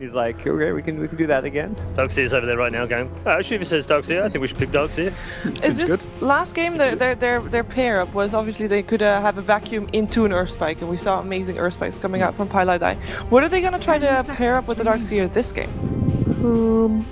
He's like, okay, we can do that again. Doxy's over there right now going, Shiva says Doxy, I think we should pick Doxy. Is this good. Last game, their pair up was obviously they could have a vacuum into an Earth Spike, and we saw amazing Earth Spikes coming out from Pylai. What are they going to try to pair up with the Darkseer this game?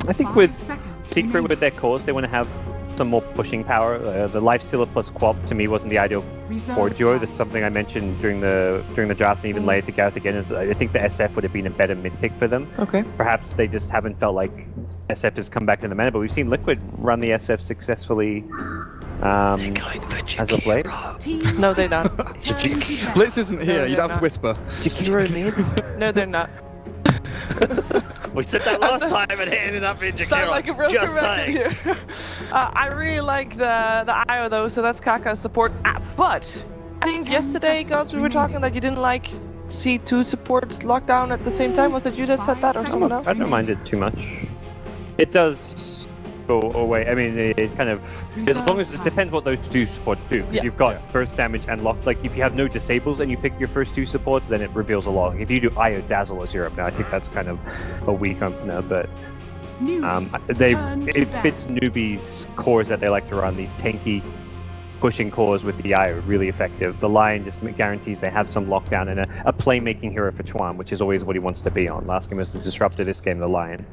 I think with Secret with their cores, they want to have some more pushing power. The Life Stealer plus Quap to me wasn't the ideal core duo. That's something I mentioned during the draft and even later to Gareth again. Is I think the SF would have been a better mid pick for them. Okay. Perhaps they just haven't felt like SF has come back to the meta, but we've seen Liquid run the SF successfully as of late. No, they're not. Blitz isn't here. You'd have to whisper. Jakiro mid? No, they're not. We said that last time and it ended up in Jakiro. Sound like a broken Just record saying. here. I really like the IO though, so that's Kaka's support. But I think yesterday, guys, we were talking that you didn't like see two supports locked down at the same time. Was it you that said that, or someone else? I don't mind it too much. It does go away. I mean, it kind of, as long as it depends what those two supports do. Because you've got burst damage and lock. Like if you have no disables and you pick your first two supports, then it reveals a lot. If you do IO Dazzle as Europe, now I think that's kind of a weak opener. But it fits newbies' cores that they like to run. These tanky pushing cores with the IO really effective. The Lion just guarantees they have some lockdown and a playmaking hero for Chuan, which is always what he wants to be on. Last game was the Disruptor. This game, the Lion.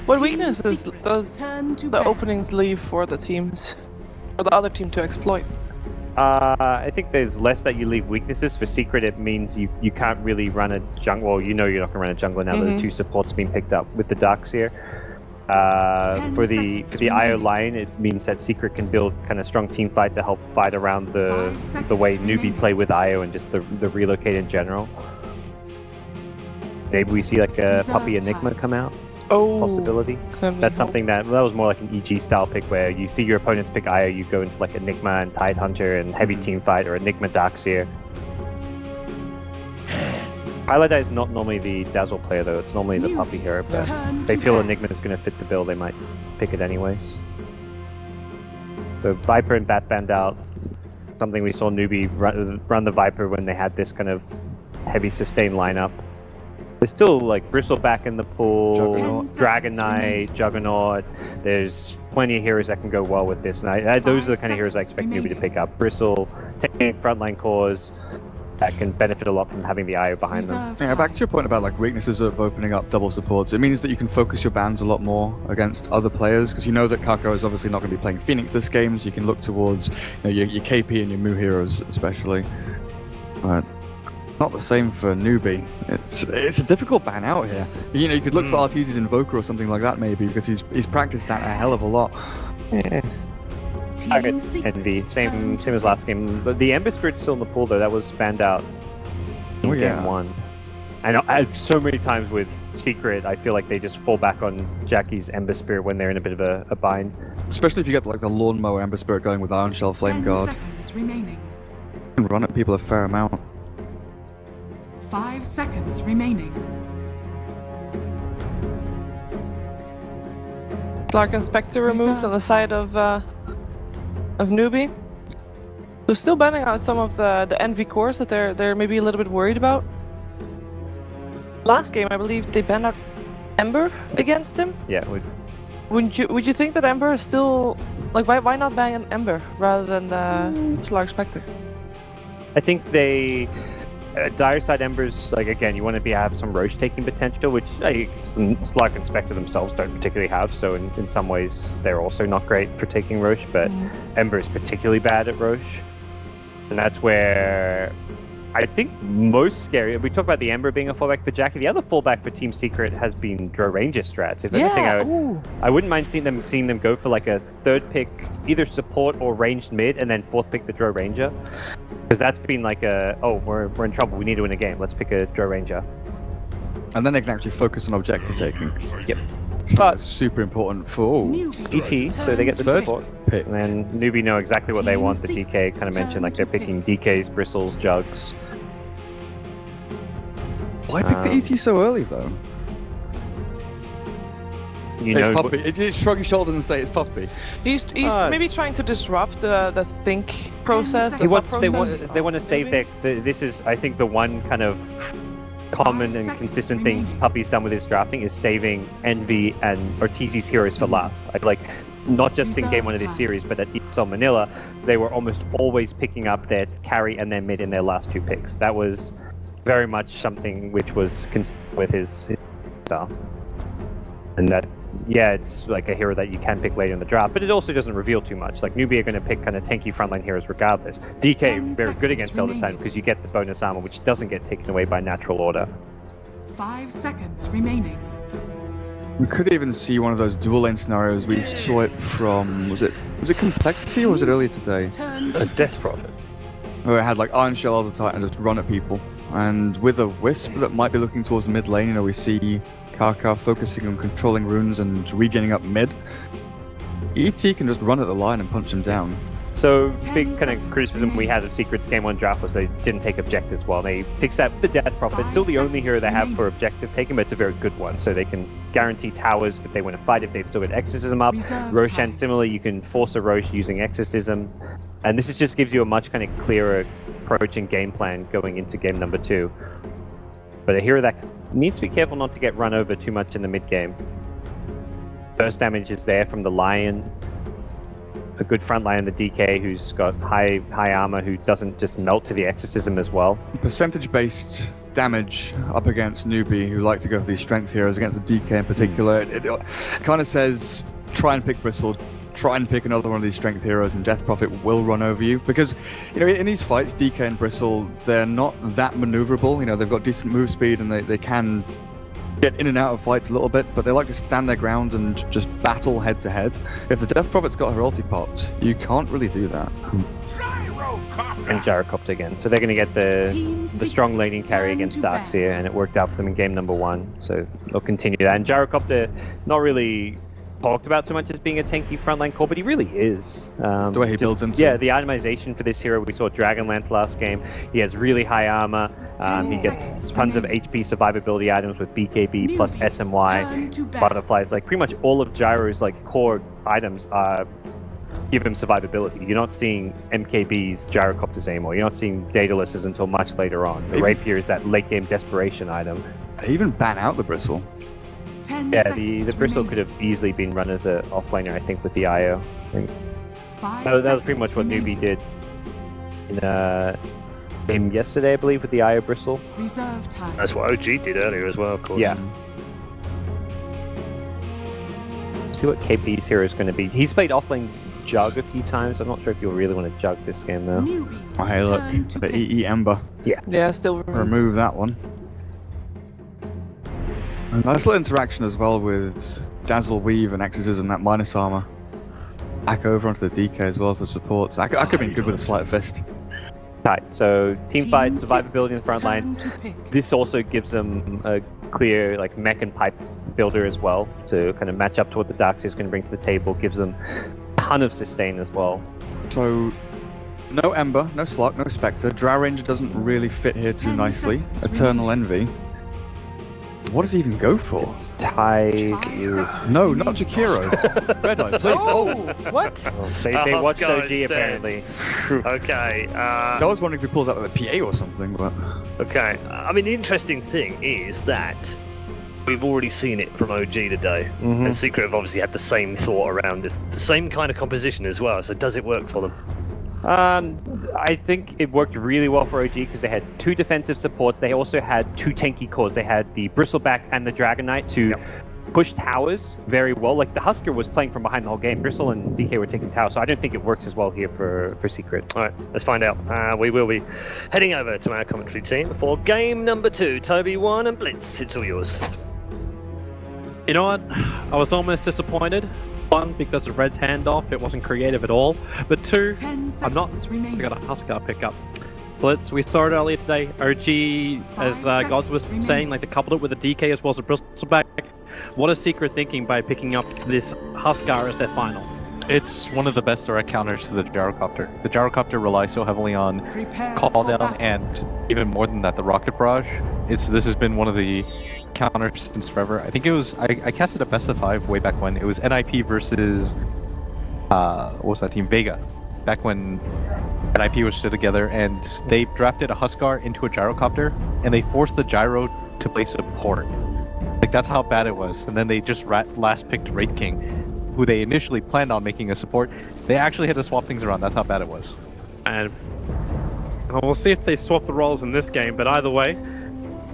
What weaknesses does the openings leave for the teams, or the other team to exploit? I think there's less that you leave weaknesses. For Secret, it means you can't really run a jungle. Well, you know you're not going to run a jungler now that the two supports being picked up with the Darkseer. For the IO line, it means that Secret can build kind of strong team fight to help fight around the way newbie play with IO and just the relocate in general. Maybe we see like a Puppy Enigma come out. Possibility. That's something that was more like an EG style pick where you see your opponents pick IO, you go into like Enigma and Tidehunter and heavy team fight, or Enigma Darkseer. Pylai is not normally the Dazzle player though, it's normally the Puppy hero, but they feel Enigma is going to fit the bill, they might pick it anyways. So Viper and Batband out, something we saw newbie run the Viper when they had this kind of heavy sustain lineup. There's still like Bristle back in the pool, Dragon Knight, Juggernaut. There's plenty of heroes that can go well with this, and those are the kind of heroes I expect newbie to pick up. Bristle, taking frontline cores that can benefit a lot from having the IO behind them. Yeah, back to your point about like weaknesses of opening up double supports. It means that you can focus your bans a lot more against other players because you know that Kako is obviously not going to be playing Phoenix this game, so you can look towards your KP and your Mu heroes especially. But not the same for newbie. It's a difficult ban out here. You know, you could look for Arteezy's Invoker or something like that maybe because he's practiced that a hell of a lot. Yeah. Target Envy, same as last game. But the Ember Spirit's still in the pool though. That was banned out in game one. And so many times with Secret, I feel like they just fall back on Jackie's Ember Spirit when they're in a bit of a bind. Especially if you get like the Lawnmower Ember Spirit going with Iron Shell Flame Guard. 10 seconds remaining. You can run at people a fair amount. 5 seconds remaining. Clark and Spectre removed on the side of newbie. So still banning out some of the Envy cores that they're maybe a little bit worried about. Last game, I believe they banned out Ember against him. Yeah. Would you think that Ember is still like why not ban an Ember rather than Slark Spectre? I think they. Dire Side Embers, like again, you want to have some Roche taking potential, which Slark and Spectre themselves don't particularly have, so in some ways they're also not great for taking Roche, but Ember is particularly bad at Roche. And that's where I think most scary, we talk about the Ember being a fallback for Jackie, the other fallback for Team Secret has been Drow Ranger strats. If anything, I wouldn't mind seeing them go for like a third pick, either support or ranged mid, and then fourth pick the Drow Ranger. Because that's been like we're in trouble, we need to win a game, let's pick a Drow Ranger. And then they can actually focus on objective taking. Yep. But super important for ET, so they get the support pick. And then newbie know exactly what they want. The DK kind of mentioned like they're picking DKs, Bristles, Jugs. Why pick the ET so early though? It's Puppy. Just shrug your shoulders and say it's Puppy. He's maybe trying to disrupt the think process. They want to save this is I think the one kind of common and consistent things Puppy's done with his drafting is saving Envy and Ortiz's heroes for last. I like not just in game one of this series, but at ESL Manila, they were almost always picking up their carry and their mid in their last 2 picks. That was very much something which was consistent with his style. And that, yeah, it's like a hero that you can pick later in the draft, but it also doesn't reveal too much. Like, newbie are going to pick kind of tanky frontline heroes regardless. DK, very good against Zelda time because you get the bonus armor, which doesn't get taken away by natural order. 5 seconds remaining. We could even see one of those dual lane scenarios. We saw it from, was it Complexity or was it earlier today? A Death Prophet. Where it had like Iron Shell all the time and just run at people. And with a Wisp that might be looking towards the mid lane, you know, we see Kaka focusing on controlling runes and regenning up mid. ET can just run at the line and punch him down. So, big kind of criticism we had of Secret's game 1 draft was they didn't take objectives well. They fixed that with the Death Prophet. It's still the only hero they have for objective taking, but it's a very good one. So they can guarantee towers if they win a fight, if they've still got Exorcism up. Roshan, similarly, you can force a Rosh using Exorcism. And this just gives you a much kind of clearer approach and game plan going into game number 2. But a hero that needs to be careful not to get run over too much in the mid game. Burst damage is there from the Lion. A good front line, the DK, who's got high armor, who doesn't just melt to the Exorcism as well. Percentage-based damage up against newbie, who like to go for these strength heroes against the DK in particular. It kind of says, try and pick Bristle, try and pick another one of these strength heroes, and Death Prophet will run over you. Because, you know, in these fights, DK and Bristle, they're not that maneuverable. You know, they've got decent move speed, and they can get in and out of fights a little bit, but they like to stand their ground and just battle head to head. If the Death Prophet's got her ulti popped, you can't really do that. And Gyrocopter again. So they're going to get the strong laning carry against Darkseer, and it worked out for them in game number 1. So they'll continue that. And Gyrocopter, not really talked about so much as being a tanky frontline core, but he really is. The way he builds into. Yeah, the itemization for this hero, we saw Dragonlance last game. He has really high armor. He gets tons of HP survivability items with BKB plus SMY, butterflies. Like, pretty much all of Gyro's like core items give him survivability. You're not seeing MKB's Gyrocopters anymore. You're not seeing Daedaluses until much later on. The Rapier is that late game desperation item. They even ban out the Bristle. Yeah, the Bristle could have easily been run as an offlaner, I think, with the IO. I think. That was pretty much what newbie did in game yesterday, I believe, with the IO Bristle. Reserve time. That's what OG did earlier as well, of course. Yeah. See what KP's hero is going to be. He's played offlane Jug a few times. I'm not sure if you'll really want to Jug this game, though. Oh, hey, look, the EE Ember. Yeah, still Remove that one. A nice little interaction as well with Dazzle Weave and Exorcism, that minus armor. Back over onto the DK as well as the support. So I could have been good with a Sleight of Fist. Tight. So team fight, survivability in the front lines. This also gives them a clear like mech and pipe builder as well to kind of match up to what the Darkseer is going to bring to the table. Gives them a ton of sustain as well. So no Ember, no Slot, no Spectre. Drow Ranger doesn't really fit here too nicely. Eternal Envy. What does he even go for? No, not Jakiro. Red Eye, please. Oh, what? They watched OG apparently. Okay. So I was wondering if he pulls out like the PA or something, but... Okay. I mean, the interesting thing is that we've already seen it from OG today. Mm-hmm. And Secret have obviously had the same thought around this, the same kind of composition as well. So does it work for them? I think it worked really well for OG because they had 2 defensive supports. They also had 2 tanky cores. They had the Bristleback and the Dragon Knight to push towers very well. Like, the Husker was playing from behind the whole game. Bristle and DK were taking towers, so I don't think it works as well here for Secret. All right, let's find out. We will be heading over to our commentary team for game number 2. Toby 1 and Blitz, it's all yours. You know what? I was almost disappointed. 1, because of Red's handoff, it wasn't creative at all. But 2, I'm not got a Huskar pickup. Blitz, we saw it earlier today. OG, as Gods was saying, like they coupled it with a DK as well as a Bristleback. What is Secret thinking by picking up this Huskar as their final? It's one of the best direct counters to the Gyrocopter. The Gyrocopter relies so heavily on call down and even more than that, the Rocket Barrage. This has been one of the counters since forever. I think it was, I casted a best of 5 way back when. It was NIP versus, what was that team? Vega. back when NIP was still together, and they drafted a Huskar into a gyrocopter, and they forced the gyro to play support. Like, that's how bad it was. And then they just last picked Wraith King, who they initially planned on making a support. They actually had to swap things around. That's how bad it was. And we'll see if they swap the roles in this game, but either way,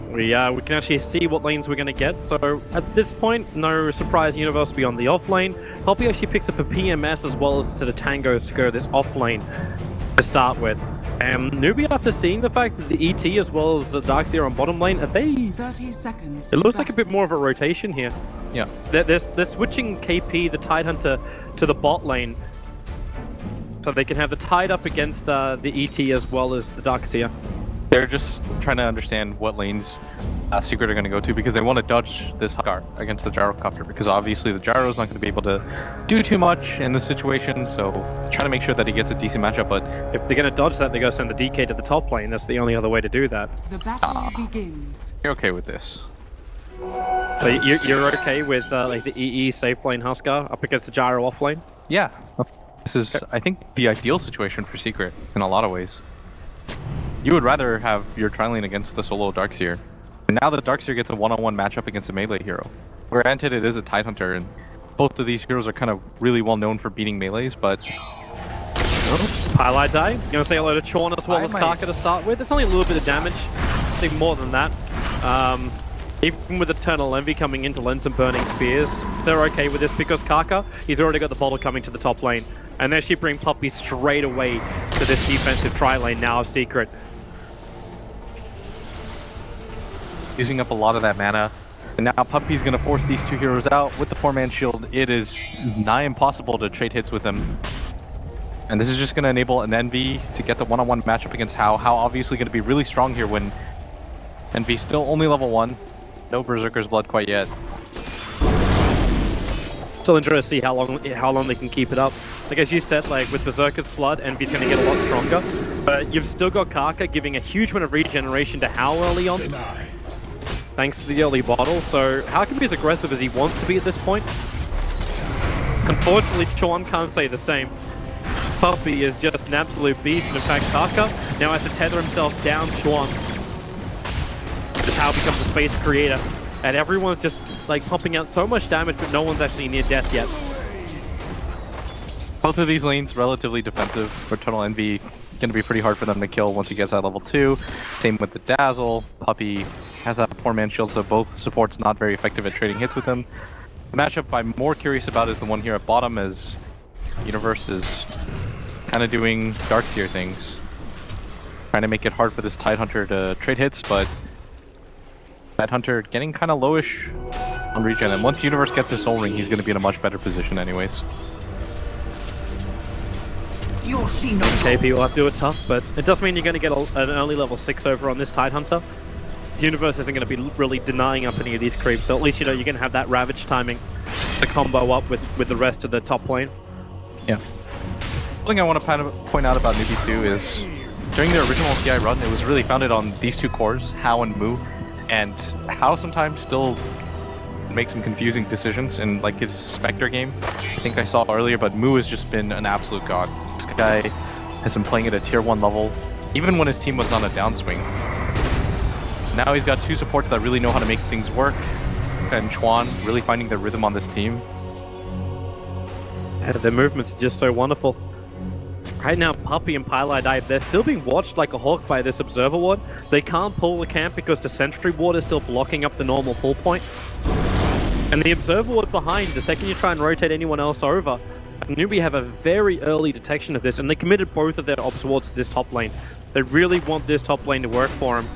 we can actually see what lanes we're going to get. So at this point, no surprise Universe will be on the off lane. Poppy actually picks up a PMS as well as the Tango to go this off lane to start with. Newbie, after seeing the fact that the ET as well as the Darkseer on bottom lane, are they... 30 seconds. It looks like a bit more of a rotation here. Yeah. They're switching KP, the Tidehunter, to the bot lane. So they can have the Tide up against the ET as well as the Darkseer. They're just trying to understand what lanes Secret are going to go to, because they want to dodge this Huskar against the gyrocopter, because obviously the gyro is not going to be able to do too much in this situation, so trying to make sure that he gets a decent matchup. But if they're going to dodge that, they're going to send the DK to the top lane. That's the only other way to do that. The battle begins. You're okay with this? So you're okay with like the EE safe lane Huskar up against the gyro off lane? Yeah. This is, I think, the ideal situation for Secret in a lot of ways. You would rather have your tri-lane against the solo Darkseer. And now the Darkseer gets a one-on-one matchup against a melee hero. Granted, it is a Tidehunter, and both of these heroes are kind of really well known for beating melees, but... Highlight die. You gonna say hello to Chorn as well as Karka to start with? It's only a little bit of damage. I think more than that. Even with Eternal Envy coming in to lend some burning spears, they're okay with this because Karka, he's already got the bottle coming to the top lane. And they actually bring Puppy straight away to this defensive tri-lane now of Secret. Using up a lot of that mana. And now Puppy's going to force these two heroes out with the 4-man shield. It is nigh impossible to trade hits with them. And this is just going to enable an Envy to get the one-on-one matchup against How. How obviously going to be really strong here when Envy's still only level 1. No Berserker's Blood quite yet. Still interested to see how long they can keep it up. Like as you said, like with Berserker's Blood, Envy's going to get a lot stronger. But you've still got Karka giving a huge amount of regeneration to How early on. Thanks to the early bottle, so How can be as aggressive as he wants to be at this point. Unfortunately, Chorn can't say the same. Puppy is just an absolute beast, and in fact, Karka now has to tether himself down Chorn. Just How becomes a space creator, and everyone's just like pumping out so much damage, but no one's actually near death yet. Both of these lanes relatively defensive. For Eternal Envy, going to be pretty hard for them to kill once he gets at level 2. Same with the Dazzle. Puppy has that 4-man shield, so both supports not very effective at trading hits with him. The matchup I'm more curious about is the one here at bottom, as Universe is kind of doing Darkseer things. Trying to make it hard for this Tidehunter to trade hits, but Tidehunter getting kind of lowish on regen, and once Universe gets his Soul Ring, he's going to be in a much better position anyways. You'll see no KP will have to do it tough, but it does mean you're going to get an early level 6 over on this Tidehunter. The Universe isn't going to be really denying up any of these creeps, so at least you know you're going to have that Ravage timing to combo up with the rest of the top lane. Yeah. One thing I want to point out about Newbie 2 is during their original TI run, it was really founded on these two cores, How and Moo, and How sometimes still makes some confusing decisions in like his Spectre game. I think I saw earlier, but Moo has just been an absolute god. This guy has been playing at a tier 1 level, even when his team was on a downswing. Now he's got two supports that really know how to make things work, and Chuan really finding their rhythm on this team. Yeah, their movements are just so wonderful. Right now, Puppy and Pylai Dive, they're still being watched like a hawk by this Observer Ward. They can't pull the camp because the Sentry Ward is still blocking up the normal pull point. And the Observer Ward behind, the second you try and rotate anyone else over, Newbie have a very early detection of this, and they committed both of their Obs Wards to this top lane. They really want this top lane to work for them.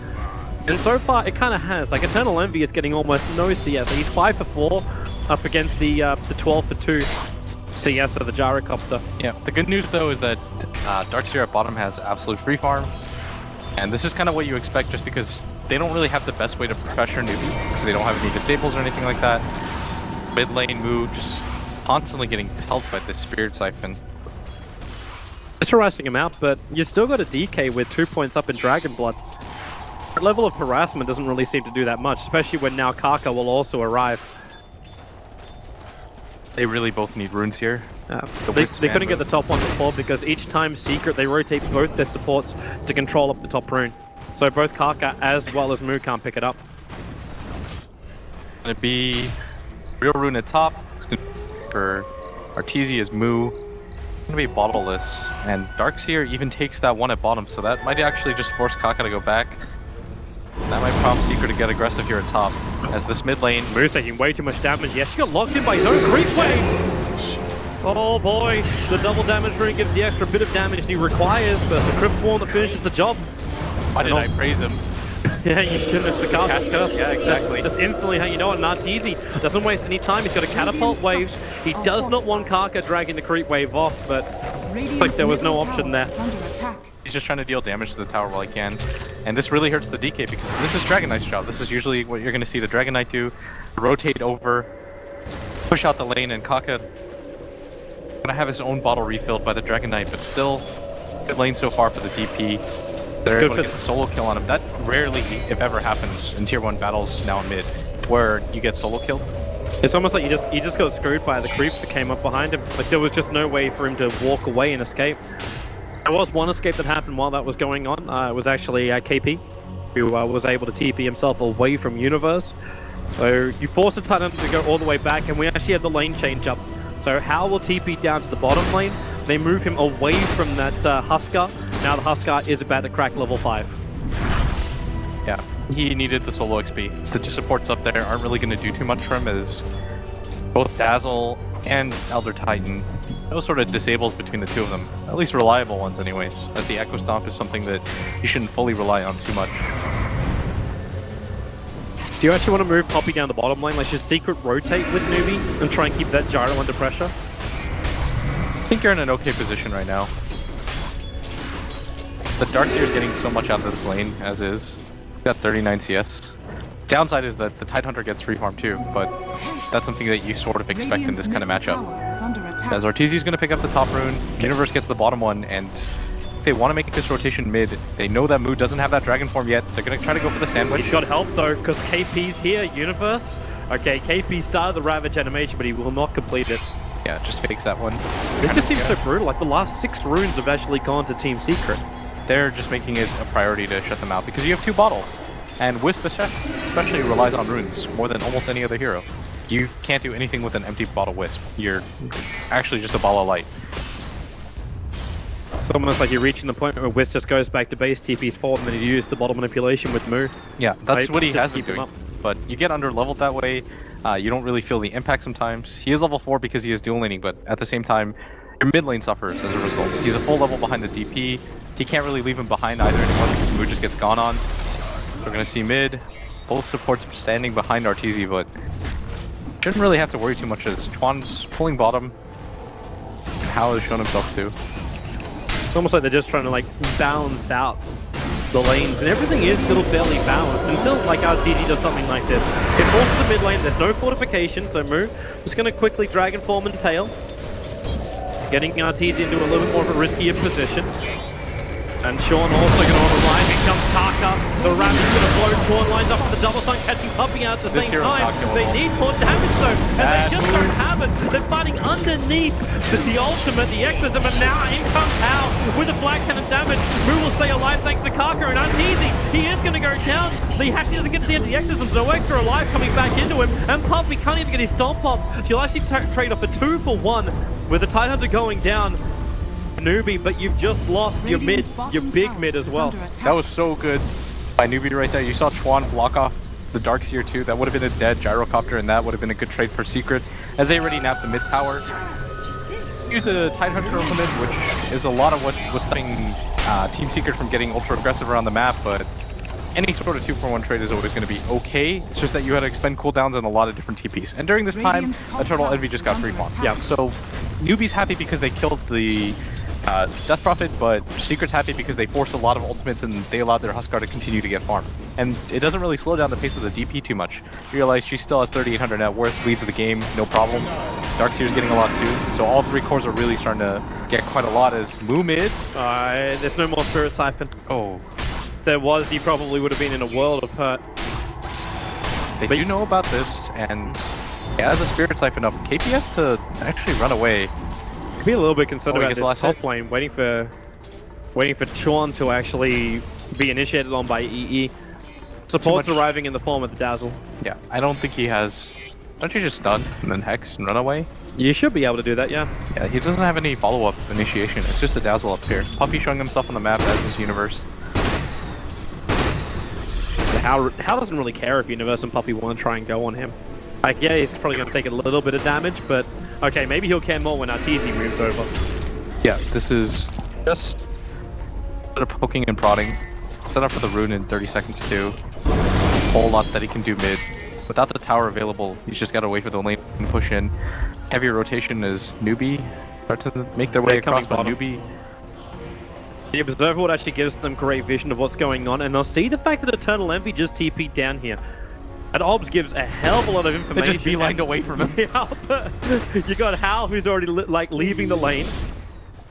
And so far, it kind of has. Like, Eternal Envy is getting almost no CS. He's 5 for 4 up against the 12 for 2 CS of the Gyrocopter. Yeah, the good news though is that Darkseer at bottom has absolute free farm. And this is kind of what you expect just because they don't really have the best way to pressure Newbie, because they don't have any disables or anything like that. Mid lane Moo just constantly getting pelted by this Spirit Siphon. Just harassing him out, but you still got a DK with 2 points up in Dragon Blood. That level of harassment doesn't really seem to do that much, especially when now Karka will also arrive. They really both need runes here. They couldn't get the top one before because each time Secret, they rotate both their supports to control up the top rune. So both Kaka as well as Mu can't pick it up. Gonna be real rune at top. It's gonna be for Arteezy Mu. It's gonna be bottleless, and Darkseer even takes that one at bottom, so that might actually just force Kaka to go back. That might prompt Secret to get aggressive here at top. As this mid lane, Mu's taking way too much damage. Yes, she got locked in by his own creep wave. Oh boy, the double damage rune gives the extra bit of damage he requires, but it's a Crypt Swarm that finishes the job. why did I praise him? Yeah, you shouldn't have the cast curse. Yeah, exactly. Just instantly how you know it, and that's easy. Doesn't waste any time, he's got a catapult wave. He does not want Kaka dragging the creep wave off, but like there was no option there. He's just trying to deal damage to the tower while he can. And this really hurts the DK because this is Dragon Knight's job. This is usually what you're going to see the Dragon Knight do. Rotate over, push out the lane, and Kaka gonna have his own bottle refilled by the Dragon Knight, but still good lane so far for the DP. They're able to get the solo kill on him. That rarely, if ever, happens in tier 1 battles now in mid, where you get solo killed. It's almost like you just got screwed by the creeps that came up behind him. Like there was just no way for him to walk away and escape. There was one escape that happened while that was going on. It was actually KP, who was able to TP himself away from Universe. So you force the Titan to go all the way back, and we actually had the lane change up. So Hal will TP down to the bottom lane. They move him away from that Huskar. Now the Huskar is about to crack level 5. Yeah, he needed the solo XP. The two supports up there aren't really going to do too much for him, as both Dazzle and Elder Titan, no sort of disables between the two of them. At least reliable ones anyways, as the Echo Stomp is something that you shouldn't fully rely on too much. Do you actually want to move Poppy down the bottom lane? Like, should Secret rotate with Newbie and try and keep that gyro under pressure? I think you're in an okay position right now. The Darkseer is getting so much out of this lane, as is. Got 39 CS. Downside is that the Tidehunter gets free farm too, but that's something that you sort of expect in this kind of matchup. As Arteezy's going to pick up the top rune, Universe gets the bottom one, and if they want to make this rotation mid, they know that Mu doesn't have that dragon form yet. They're going to try to go for the sandwich. He's got help though, because KP's here, Universe. Okay, KP started the Ravage animation, but he will not complete it. Yeah, just fakes that one. This just seems so brutal. Like the last 6 runes have actually gone to Team Secret. They're just making it a priority to shut them out because you have 2 bottles. And Wisp especially relies on runes more than almost any other hero. You can't do anything with an empty bottle Wisp. You're actually just a ball of light. It's almost like you're reaching the point where Wisp just goes back to base, TP's forward, and then you use the bottle manipulation with Mu. Yeah, that's what he has been keep him doing. up. But you get under leveled that way, you don't really feel the impact sometimes. He is level 4 because he is dual laning, but at the same time, your mid lane suffers as a result. He's a full level behind the DP. He can't really leave him behind either anymore because Mu just gets gone on. We're going to see mid. Both supports standing behind Arteezy, but shouldn't really have to worry too much as Chuan's pulling bottom. And Hao has shown himself too. It's almost like they're just trying to like balance out the lanes, and everything is still fairly balanced until like Arteezy does something like this. It forces the mid lane, there's no fortification, so Mu just going to quickly Dragon Form and Tail. Getting Arteezy into a little bit more of a riskier position. And Sean also going to arrive. Here comes Kaka. The Ravage going to blow. Sean lines up with the double stun, catching Puppy out at the same time. They need more damage though, and they just don't have it. They're fighting underneath the ultimate, the Exorcism, and now in comes Hal with the Black Cannon damage. Mu will stay alive thanks to Kaka, and Arteezy, he is going to go down. He actually doesn't get to the end of the Exorcism, so no extra alive coming back into him, and Puppy can't even get his stomp off. She'll actually trade off a 2-for-1 with the Tidehunter going down. Newbie, but you've just lost your mid, your big mid as well. That was so good by Newbie right there. You saw Chuan block off the Darkseer too. That would have been a dead gyrocopter, and that would have been a good trade for Secret, as they already napped the mid tower. Use the Tidehunter implement, which is a lot of what was stopping Team Secret from getting ultra aggressive around the map, but any sort of 2-for-1 trade is always going to be okay. It's just that you had to expend cooldowns on a lot of different TPs. And during this time, Eternal Envy just got free farm. Yeah, so Newbie's happy because they killed the Death Prophet, but Secret's happy because they forced a lot of ultimates and they allowed their Huskar to continue to get farm. And it doesn't really slow down the pace of the DP too much. You realize she still has 3,800 net worth, leads the game, no problem. Darkseer's getting a lot too, so all 3 cores are really starting to get quite a lot as Mu mid. There's no more Spirit Siphon. Oh. There was, he probably would have been in a world of hurt. They do know about this, and Yeah, as a Spirit Siphon up, KPS to actually run away. Could be a little bit concerned Oh, he about gets this last top hit. lane, waiting for Chorn to actually be initiated on by EE. Support's much- arriving in the form of the Dazzle. Yeah, I don't think he has... Don't you just stun and then Hex and run away? You should be able to do that, yeah. Yeah, he doesn't have any follow-up initiation. It's just a Dazzle up here. Puppy showing himself on the map as his Universe. How doesn't really care if Universe and Puppy want to try and go on him. Like, yeah, he's probably going to take a little bit of damage, but okay, maybe he'll care more when Arteezy moves over. Yeah, this is just sort of poking and prodding. Set up for the rune in 30 seconds too. Whole lot that he can do mid. Without the tower available, he's just got to wait for the lane to push in. Heavy rotation as Newbie start to make their way across, but Newbie... The Observer Ward actually gives them great vision of what's going on, and they'll see the fact that Eternal Envy just TP'd down here. And Obs gives a hell of a lot of information. They just beelined away from him. Yeah, but you got Hal, who's already like leaving the lane.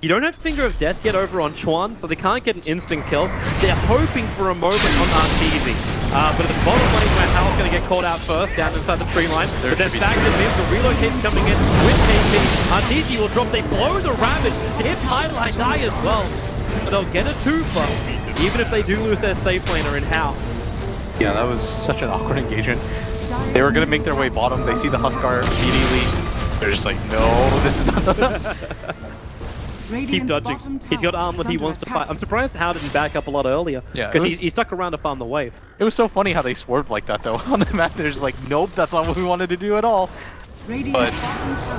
You don't have Finger of Death yet over on Chuan, so they can't get an instant kill. They're hoping for a moment on Arteezy. But at the bottom lane where Hal's going to get called out first, down inside the tree line. But then back to Mims, the relocate's coming in with KP. Arteezy will drop, they blow the Ravage, hit Highlight Die as well. But they'll get a twofer, even if they do lose their safe laner in Hal. Yeah, that was such an awkward engagement. They were going to make their way bottom, they see the Huskar immediately. They're just like, no, this is not... Keep dodging. He's got armor he wants to fight. I'm surprised Hal didn't back up a lot earlier. Yeah, because he stuck around to farm the wave. It was so funny how they swerved like that though. On the map, they're just like, nope, that's not what we wanted to do at all. But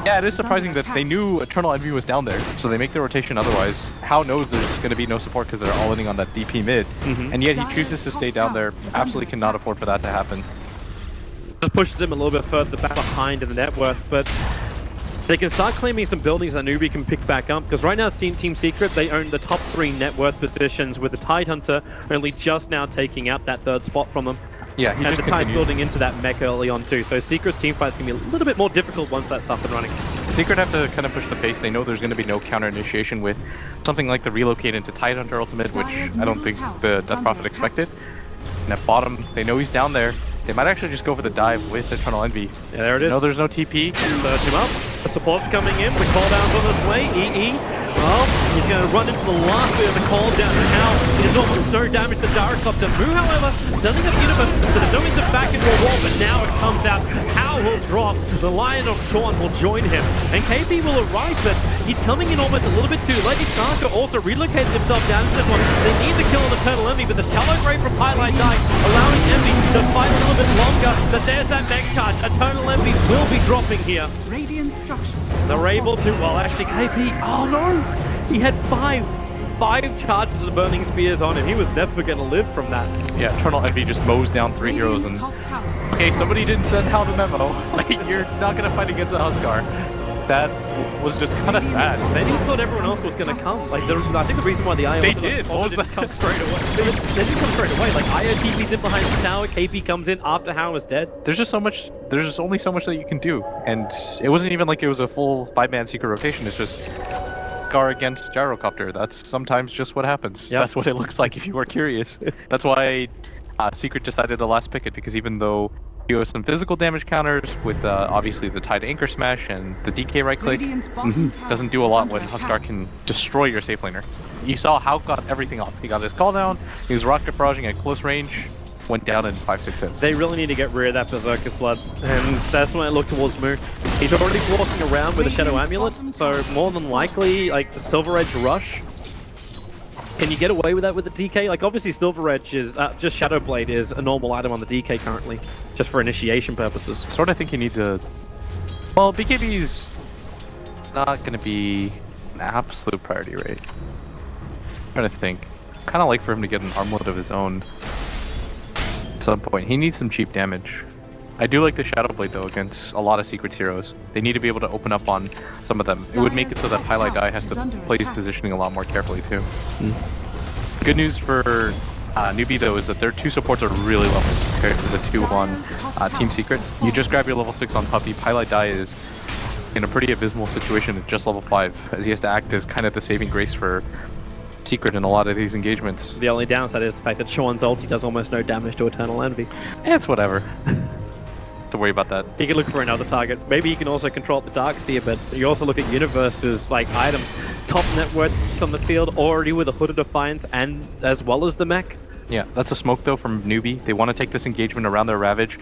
yeah, it is surprising that they knew Eternal Envy was down there, so they make the rotation otherwise. Hal knows there's going to be no support because they're all in on that DP mid, and yet he chooses to stay down there. Absolutely cannot afford for that to happen. Just pushes him a little bit further back behind in the net worth, but they can start claiming some buildings that Newbie can pick back up, because right now Team Secret, they own the top 3 net worth positions, with the Tidehunter only just now taking out that 3rd spot from them. Yeah, he and just the Tide's continues. building into that mech early on too, so Secret's team fight's going to be a little bit more difficult once that's up and running. Secret have to kind of push the pace. They know there's going to be no counter initiation with something like the relocate into Tidehunter ultimate, which I don't think the Death Prophet expected. And at bottom, they know he's down there. They might actually just go for the dive with Eternal Envy. Yeah, there it is. No, there's no TP. Search him up. The support's coming in. The cooldown's on its way. EE. Well, he's going to run into the last bit of the cooldown now. There's almost no damage to Gyrocopter. Mu, however, stunning up Universe, so there's no into back into a wall, but now it comes out. How will drop. The Lion of Chorn will join him. And KP will arrive, but he's coming in almost a little bit too late. Karka also relocated himself down to this one. They need to kill an Eternal Envy, but the shallow grave from Highlight Die, allowing Envy to fight a little bit longer. But there's that mech charge. Eternal Envy will be dropping here. Radiant structures. They're able to, well actually KP, oh no! He had five charges of Burning Spears on him. He was never going to live from that. Yeah, Eternal Envy just mows down 3 heroes and... Okay, somebody didn't send Hal the memo. Like, you're not going to fight against a Huskar. That was just kind of sad. Maybe he thought everyone else was going to come. Like, I think the reason why the IO didn't come straight away. They didn't come straight away. Like, IO TP's in behind the tower, KP comes in after Hal was dead. There's just only so much that you can do. And it wasn't even like it was a full 5-man secret rotation. It's just Gar against Gyrocopter. That's sometimes just what happens. Yep. That's what it looks like if you are curious. That's why Secret decided to last pick it, because even though you have some physical damage counters with obviously the Tide Anchor Smash and the DK right click, doesn't do a lot when Huskar can destroy your safe laner. You saw how got everything off. He got his call down, he was rocket barraging at close range, went down in 5-6 hits. They really need to get rid of that Berserker's Blood, and that's when I look towards Mu. He's already walking around with a Shadow Amulet, so more than likely, like, the Silver Edge Rush. Can you get away with that with the DK? Like, obviously Silver Edge is, just Shadow Blade is a normal item on the DK currently, just for initiation purposes. Sort of think you need to... Well, BKB's not going to be an absolute priority, right? I'm trying to think. Kind of like for him to get an armlet of his own at some point. He needs some cheap damage. I do like the Shadow Blade though against a lot of Secret heroes. They need to be able to open up on some of them. It would make it so that Highlight Die has to play his positioning a lot more carefully too. Good news for Newbie though is that their 2 supports are really low compared to the 2 on Team Secret. You just grab your level 6 on Puppy. Highlight Die is in a pretty abysmal situation at just level 5, as he has to act as kind of the saving grace for Secret in a lot of these engagements. The only downside is the fact that Sean's ulti does almost no damage to Eternal Envy. It's whatever. to worry about that. He can look for another target. Maybe he can also control the Darkseer, but you also look at Universe's like items. Top net worth on the field already with a Hood of Defiance and as well as the mech. Yeah, that's a smoke though from Newbie. They want to take this engagement around their Ravage.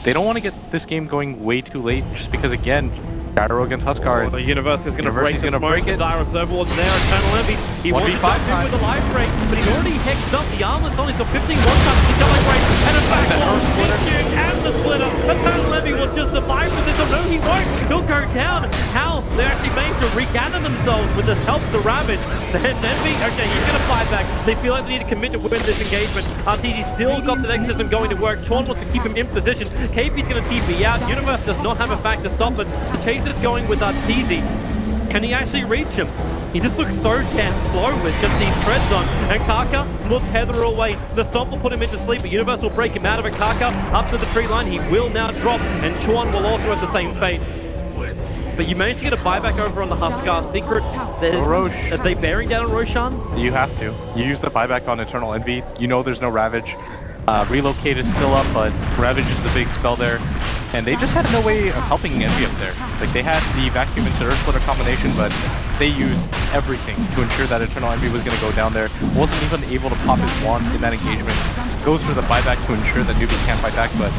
They don't want to get this game going way too late, just because again, Gyro against Huskar. The Universe is going to break the smoke. The Dire Observer was there, Eternal Envy. He wanted to jump in with a life break, but he's already hexed up. The armor's only got 15 one-shots to celebrate, and a backball, and the splitter. Eternal Envy will just survive with this, or no he won't. He'll go down. How they actually managed to regather themselves with the help of the Ravage. Then Envy, okay, he's going to fight back. They feel like they need to commit to win this engagement. RTZ still got the next system going to work. Sean wants to keep him in position. KP's going to TP out. Universe does not have a back to stop it. Chase is going with RTZ. Can he actually reach him? He just looks so damn slow with just these threads on. And Kaka will tether away. The stomp will put him into sleep, but Universe will break him out of it. Kaka up to the tree line. He will now drop. And Chuan will also have the same fate. But you managed to get a buyback over on the Huskar. Secret, are they bearing down on Roshan? You have to. You use the buyback on Eternal Envy. You know there's no Ravage. Relocate is still up, but Ravage is the big spell there. And they just had no way of helping Envy up there. Like, they had the Vacuum into Earth Splitter combination, but they used everything to ensure that Eternal Envy was going to go down there. Wasn't even able to pop his wand in that engagement. Goes for the buyback to ensure that Newbie can't fight back, but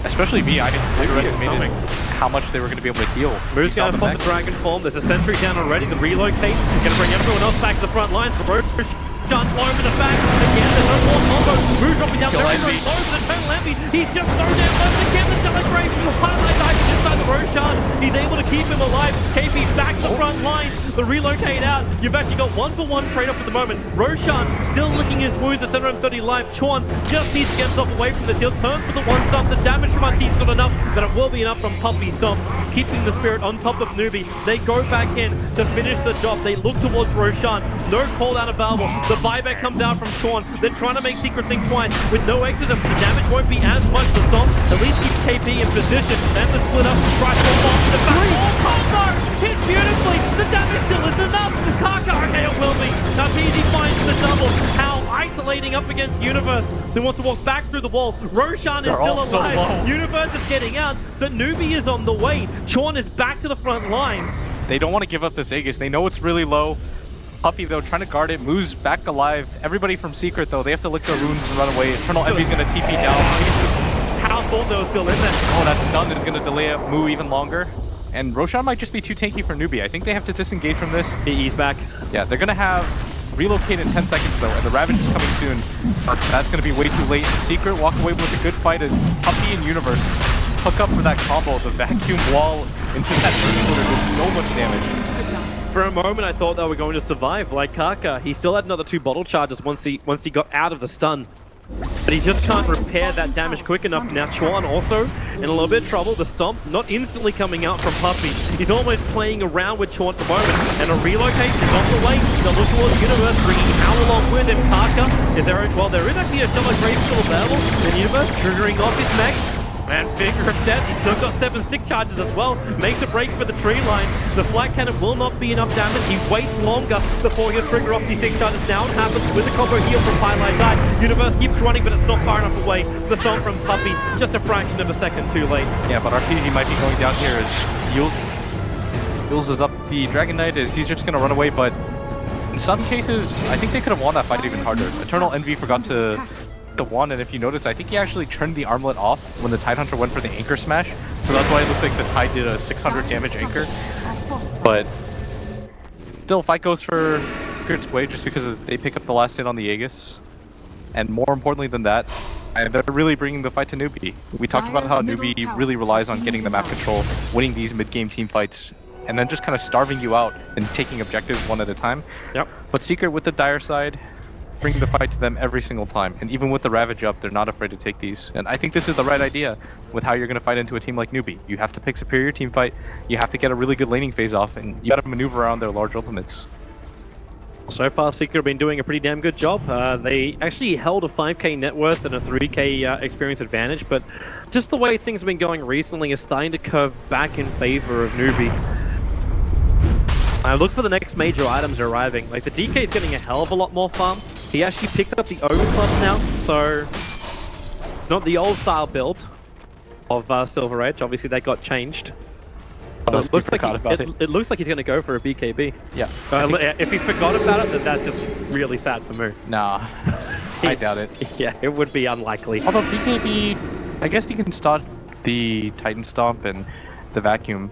especially me, I underestimated how much they were going to be able to heal. Moose going to pop the Dragon Form. There's a sentry down already. The relocate is going to bring everyone else back to the front lines. The road John blow over the back. Again, there's no more combo. Moose dropping down very, very low to the Eternal Envy. He's just thrown down low again. The Celebrate. Highlight dive inside the Roshan. He's able to keep him alive. KP's back to the front line. The relocate out. You've actually got 1-for-1 trade-off at the moment. Roshan still licking his wounds at 730 life. Chuan just needs to get himself away from the deal. Turns for the one stomp. The damage from Art's not enough, but it will be enough from Puppy Stomp. Keeping the spirit on top of Newbie. They go back in to finish the job. They look towards Roshan. No call out available. The buyback comes out from Sean. They're trying to make Secret think twice. With no exit, the damage won't be as much to Stomp. At least keep KP in position. And the split up. Try to fall off the back. Oh, combo! Hit beautifully. The damage still isn't enough. Kaka, okay, it will be. Now PZ finds the double. How isolating up against Universe, who wants to walk back through the wall. Roshan is still alive. Universe is getting out, but Newbie is on the way. Sean is back to the front lines. They don't want to give up this Aegis. They know it's really low. Puppy, though, trying to guard it. Moves back alive. Everybody from Secret, though, they have to lick their runes and run away. Eternal Envy's going to TP down. How thought they were still in there. Oh, that stun is going to delay a Moo even longer. And Roshan might just be too tanky for Newbie. I think they have to disengage from this. He's back. Yeah, they're going to have relocate in 10 seconds, though, and the Ravage is coming soon. But that's going to be way too late. Secret walk away with a good fight as Puppy and Universe hook up for that combo. The vacuum wall into that first did so much damage. For a moment, I thought they were going to survive, like Kaka. He still had another 2 bottle charges once he got out of the stun. But he just can't repair that damage quick enough. Now Chuan also in a little bit of trouble. The stomp not instantly coming out from Puppy. He's almost playing around with Chuan at the moment. And a relocate is on the way. They'll look towards the Universe, bringing Howl along with him. Kaka is there. Well, there is actually a Shallow Grave still available. The Universe triggering off his mech. And Finger Step, he's still got 7 stick charges as well. Makes a break for the tree line. The flat cannon will not be enough damage. He waits longer before he'll trigger off these stick charges. Now it happens with the combo heal from Highlight Eye. Universe keeps running, but it's not far enough away. The stomp from Puppy, just a fraction of a second too late. Yeah, but RPZ might be going down here as Yules is up the Dragon Knight as he's just going to run away, but in some cases, I think they could have won that fight even harder. Eternal Envy forgot to the one, and if you notice, I think he actually turned the armlet off when the Tidehunter went for the anchor smash, so that's why it looked like the Tide did a 600 damage anchor. But still, fight goes for Secret's way just because they pick up the last hit on the Aegis, and more importantly than that, they're really bringing the fight to Newbie. We talked about how Newbie really relies on getting the map control, winning these mid-game team fights, and then just kind of starving you out and taking objectives one at a time. Yep. But Secret with the dire side, bring the fight to them every single time, and even with the Ravage up, they're not afraid to take these. And I think this is the right idea with how you're going to fight into a team like Newbie. You have to pick superior team fight, you have to get a really good laning phase off, and you got to maneuver around their large ultimates. So far, Secret have been doing a pretty damn good job. They actually held a 5k net worth and a 3k experience advantage, but just the way things have been going recently is starting to curve back in favor of Newbie. I look for the next major items arriving. Like, the DK is getting a hell of a lot more farm. He actually picked up the Overclock now, so it's not the old style build. of Silver Edge. Obviously, that got changed. So Almost forgot about it. It looks like he's going to go for a BKB. Yeah. If he forgot about it, then that's just really sad for Moo. Nah, I doubt it. Yeah, it would be unlikely. Although BKB, I guess you can start the Titan Stomp and the Vacuum.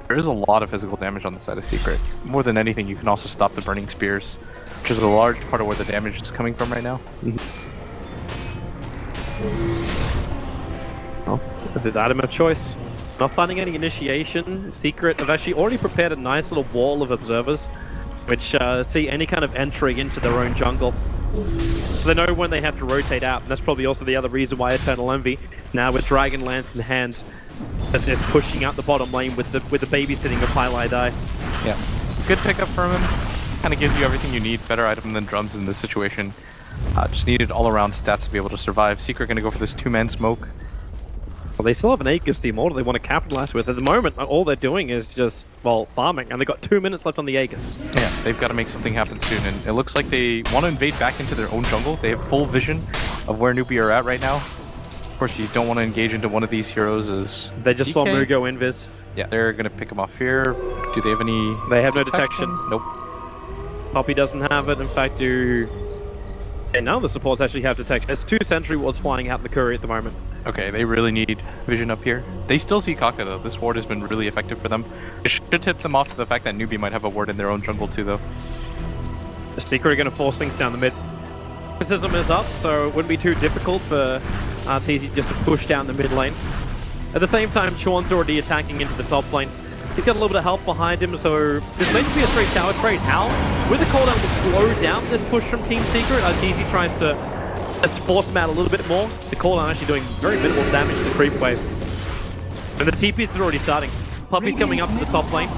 There is a lot of physical damage on the side of Secret. More than anything, you can also stop the Burning Spears, which is a large part of where the damage is coming from right now. Well, that's his item of choice. Not finding any initiation. Secret have actually already prepared a nice little wall of observers, which see any kind of entry into their own jungle. So they know when they have to rotate out, and that's probably also the other reason why Eternal Envy, now with Dragon Lance in hand, is just pushing out the bottom lane with the babysitting of Highlight Eye. Yeah, good pickup from him. Kind of gives you everything you need. Better item than drums in this situation. Just needed all-around stats to be able to survive. Secret gonna go for this two-man smoke. Well, they still have an Aegis team order they want to capitalize with. At the moment, all they're doing is just, well, farming, and they've got 2 minutes left on the Aegis. Yeah, they've got to make something happen soon, and it looks like they want to invade back into their own jungle. They have full vision of where Newbie are at right now. Of course, you don't want to engage into one of these heroes as they just saw DK. Moo go invis. Yeah, they're going to pick him off here. Do they have any... They have no detection. Nope. Poppy doesn't have it. In fact, and now the supports actually have detection. There's 2 sentry wards flying out in the Curry at the moment. Okay, they really need vision up here. They still see Kaka though. This ward has been really effective for them. It should tip them off to the fact that Newbie might have a ward in their own jungle too though. The Secret are going to force things down the mid. Criticism is up, so it wouldn't be too difficult for Arteezy just to push down the mid lane. At the same time, Chorn's already attacking into the top lane. He's got a little bit of help behind him, so this may be a straight tower trade. How? With the cooldown will slow down this push from Team Secret. Arteezy tries to support him out a little bit more. The cooldown actually doing very minimal damage to the creep wave. And the TPs are already starting. Puppy's coming up to the top lane.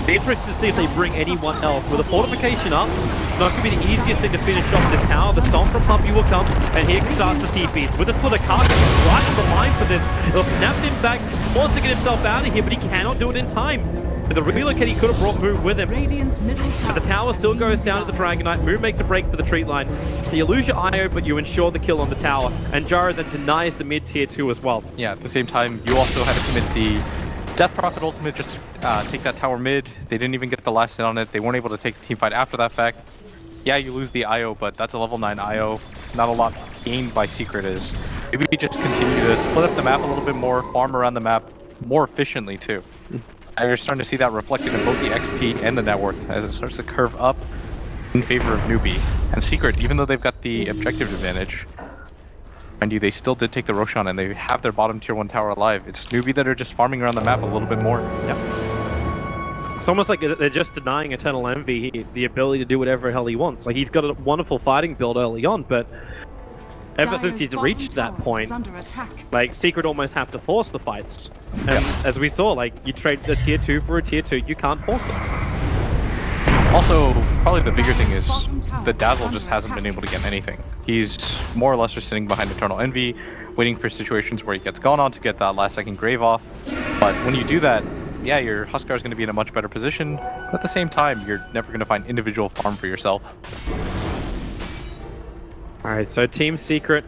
Be interested to see if they bring anyone else. With a fortification up, it's not going to be the easiest thing to finish off this tower. The stomp from Puppy will come, and here starts the TPs. With a split of cards right on the line for this. He'll snap him back, wants to get himself out of here, but he cannot do it in time. With the relocate, he could have brought Moo with him. But the tower still goes down to the Dragonite. Moo makes a break for the treat line. So you lose your IO, but you ensure the kill on the tower. And Jaro then denies the mid tier 2 as well. Yeah, at the same time, you also had to commit the Death Rocket ultimate just to take that tower mid. They didn't even get the last hit on it. They weren't able to take the team fight after that fact. Yeah, you lose the IO, but that's a level 9 IO. Not a lot gained by Secret is. Maybe we just continue to split up the map a little bit more, farm around the map more efficiently too. And you're starting to see that reflected in both the XP and the net worth as it starts to curve up in favor of Newbie. And Secret, even though they've got the objective advantage, mind you, they still did take the Roshan and they have their bottom tier 1 tower alive. It's Newbie that are just farming around the map a little bit more. Yep. It's almost like they're just denying Eternal Envy the ability to do whatever the hell he wants. Like, he's got a wonderful fighting build early on, but ever since he's reached that point, like, Secret almost have to force the fights. And as we saw, like, you trade the tier 2 for a tier 2, you can't force it. Also, probably the bigger thing is the Dazzle just hasn't been able to get anything. He's more or less just sitting behind Eternal Envy, waiting for situations where he gets gone on to get that last second Grave off. But when you do that, yeah, your Huskar is going to be in a much better position, but at the same time, you're never going to find individual farm for yourself. Alright, so Team Secret,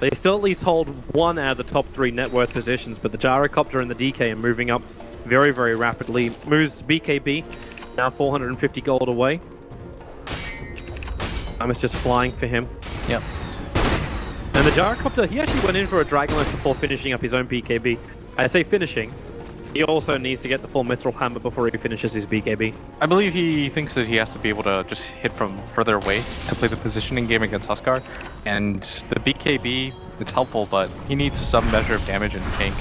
they still at least hold 1 out of the top 3 net worth positions, but the Gyrocopter and the DK are moving up very, very rapidly. Moo's BKB, now 450 gold away. It's just flying for him. Yep. And the Gyrocopter, he actually went in for a Dragonlance before finishing up his own BKB. I say finishing. He also needs to get the full Mithril Hammer before he finishes his BKB. I believe he thinks that he has to be able to just hit from further away to play the positioning game against Huskar. And the BKB, it's helpful, but he needs some measure of damage and tank.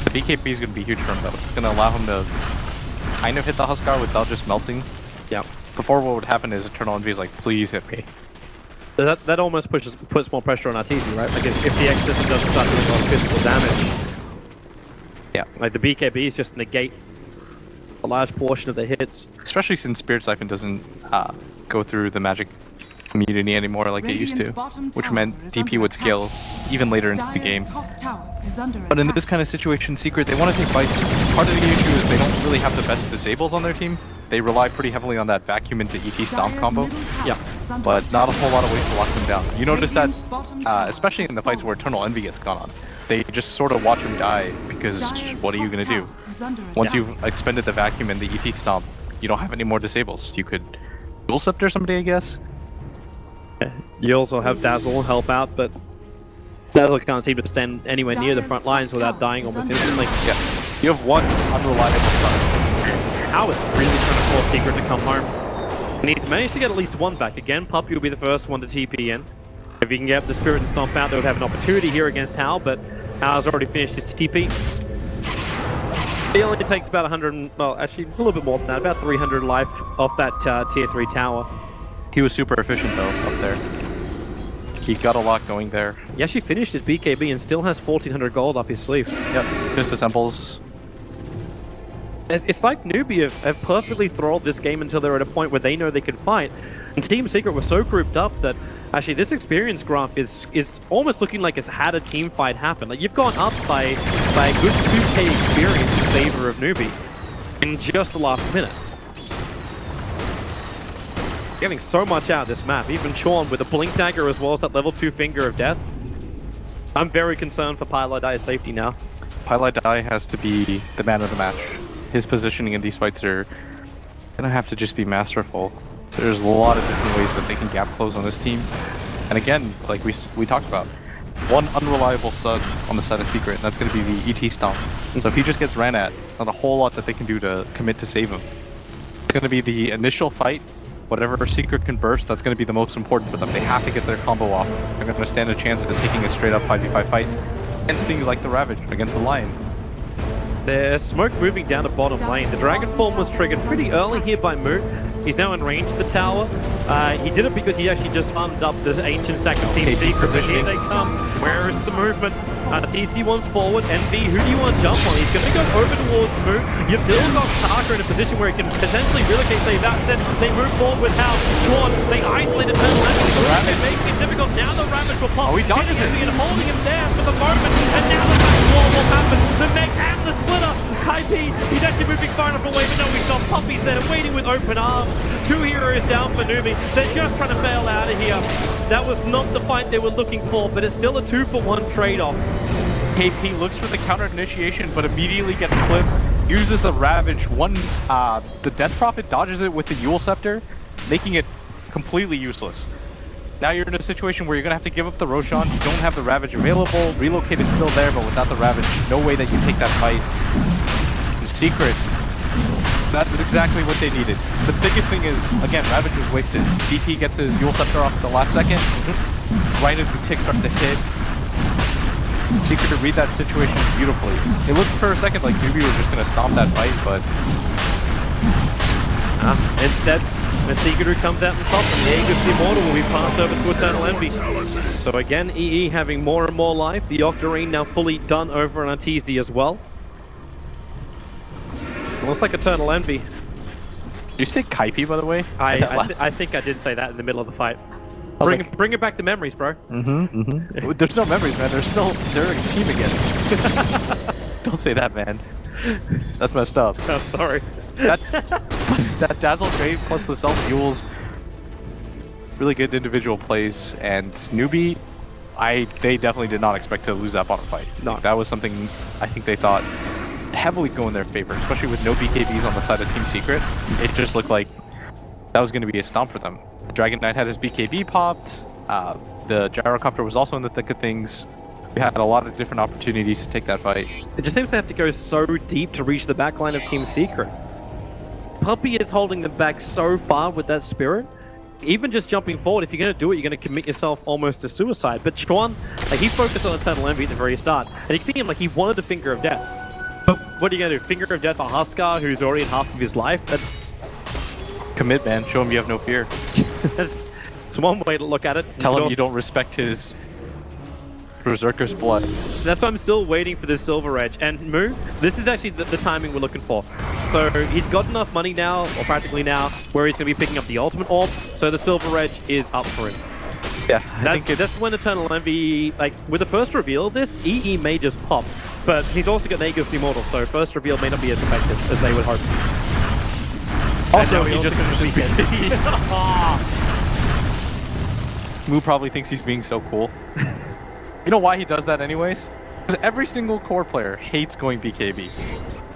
The BKB is going to be huge for him, though. It's going to allow him to kind of hit the Huskar without just melting. Yeah. Before, what would happen is Eternal Envy is like, please hit me. That almost puts more pressure on Arteezy, right? Like, if the X system doesn't start doing a lot of physical damage, yeah, like the BKBs just negate a large portion of the hits. Especially since Spirit Siphon doesn't go through the magic immunity anymore like it used to, which meant DP would scale even later into the game. But in this kind of situation, Secret, they want to take fights. Part of the issue is they don't really have the best disables on their team. they rely pretty heavily on that vacuum into ET stomp combo. Yeah, But not a whole lot of ways to lock them down. You notice that, especially in the fights where Eternal Envy gets gone on, they just sort of watch him die because what are you going to do? Once you've expended the vacuum and the ET stomp, you don't have any more disables. You could dual scepter somebody, I guess. you also have Dazzle help out, but Dazzle can't seem to stand anywhere near the front lines without dying almost instantly. Yeah, you have one unreliable stun. How is really trying to force Secret to come home. And he's managed to get at least one back. Again, Puppy will be the first one to TP in. If he can get the Spirit and Stomp out, they would have an opportunity here against Hal, but Hal's already finished his TP. It only takes about 100, well, actually a little bit more than that, about 300 life off that tier 3 tower. He was super efficient though, up there. He got a lot going there. He actually finished his BKB and still has 1400 gold up his sleeve. Yep, disassembles. It's like Newbie have perfectly throttled this game until they're at a point where they know they can fight. And Team Secret was so grouped up that actually this experience graph is almost looking like it's had a team fight happen. Like you've gone up by a good 2k experience in favor of Newbie in just the last minute. Getting so much out of this map, even Sean with a blink dagger as well as that level 2 finger of death. I'm very concerned for Pylodai's safety now. Pylodai has to be the man of the match. His positioning in these fights are gonna have to just be masterful. There's a lot of different ways that they can gap close on this team. And again, like we talked about, one unreliable sub on the side of Secret, and that's gonna be the ET stomp. So if he just gets ran at, not a whole lot that they can do to commit to save him. It's gonna be the initial fight. Whatever Secret can burst, that's going to be the most important for them. They have to get their combo off. They're going to stand a chance at taking a straight up 5v5 fight against things like the Ravage, against the Lion. There's smoke moving down the bottom lane. The Dragon Form was triggered pretty early here by Moot. He's now in range of the tower. He did it because he actually just farmed up the ancient stack of Team Secret. So here they come. Where is the movement? TC wants forward. Envy, who do you want to jump on? He's going to go over towards Moot. You've still got Tarka in a position where he can potentially relocate. Then they move forward with Hal. Sean, they isolate the turn left. They're making it difficult. Now the Ravage will pop. Oh, he dodges it. And holding him there for the moment. And now the back wall will happen. The Meg and the splitter. Kai-P, he's actually moving far enough away, but no, he's got Puppy's there waiting with open arms. 2 heroes down for Newbie. They're just trying to bail out of here. That was not the fight they were looking for, but it's still a 2-for-1 trade-off. KP looks for the counter initiation, but immediately gets clipped. Uses the Ravage. The Death Prophet dodges it with the Yule Scepter, making it completely useless. Now you're in a situation where you're going to have to give up the Roshan. You don't have the Ravage available. Relocate is still there, but without the Ravage, no way that you take that fight. In Secret, that's exactly what they needed. The biggest thing is, again, Ravage was wasted. DP gets his Yule Scepter off at the last second. Right as the tick starts to hit. Secret to read that situation beautifully. It looked for a second like Newbie was just going to stomp that fight, but... Instead, the Secret who comes out on top, and the Aegis Immortal will be passed over to Eternal Envy. So again, EE having more and more life. The Octarine now fully done over on TZ as well. Looks like Eternal Envy. Did you say Kaipi, by the way? I think I did say that in the middle of the fight. Bring it back to memories, bro. There's no memories, man. They're a team again. Don't say that, man. That's messed up. Oh, sorry. That Dazzle Grave plus the self fuels, really good individual plays, and Newbie, they definitely did not expect to lose that bottom fight. No, that was something I think they thought heavily go in their favor, especially with no BKBs on the side of Team Secret. It just looked like that was going to be a stomp for them. The Dragon Knight had his BKB popped. The Gyrocopter was also in the thick of things. We had a lot of different opportunities to take that fight. It just seems to have to go so deep to reach the backline of Team Secret. Puppy is holding them back so far with that spirit. Even just jumping forward, if you're going to do it, you're going to commit yourself almost to suicide. But Chuan, like, he focused on Eternal Envy at the very start. And you can see him, like, he wanted the Finger of Death. But what are you going to do? Finger of Death on Huskar, who's already in half of his life? That's... Commit, man. Show him you have no fear. That's one way to look at it. Tell him you don't respect his Berserker's blood. That's why I'm still waiting for the Silver Edge. And Moo, this is actually the timing we're looking for. So he's got enough money now, or practically now, where he's going to be picking up the Ultimate Orb. So the Silver Edge is up for him. Yeah, that's when Eternal Envy, like, with the first reveal of this, EE may just pop. But he's also got Aegis Immortal, so first reveal may not be as effective as they would hope. Also, he just finished his Moo probably thinks he's being so cool. You know why he does that anyways? Because every single core player hates going BKB.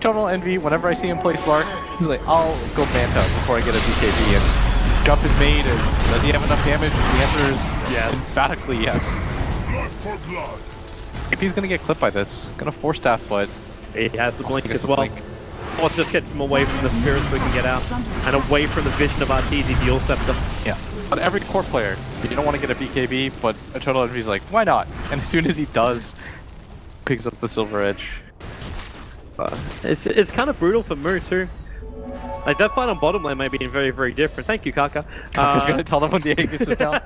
Total Envy, whenever I see him play Slark, he's like, I'll go Manta before I get a BKB. And Jump is made as, does he have enough damage? The answer is yes. Emphatically yes. If he's gonna get clipped by this, gonna force staff, but he has the blink as well. Let's just get him away from the spirits so we can get out, and away from the vision of Arteezy Dual Scepter. Yeah, but every core player, you don't want to get a BKB, but a Total Envy's like, why not? And as soon as he does, picks up the Silver Edge. It's kind of brutal for Moo too. Like that fight on bottom lane may be very, very different. Thank you, Kaka. Kaka's gonna tell them when the Aegis is down.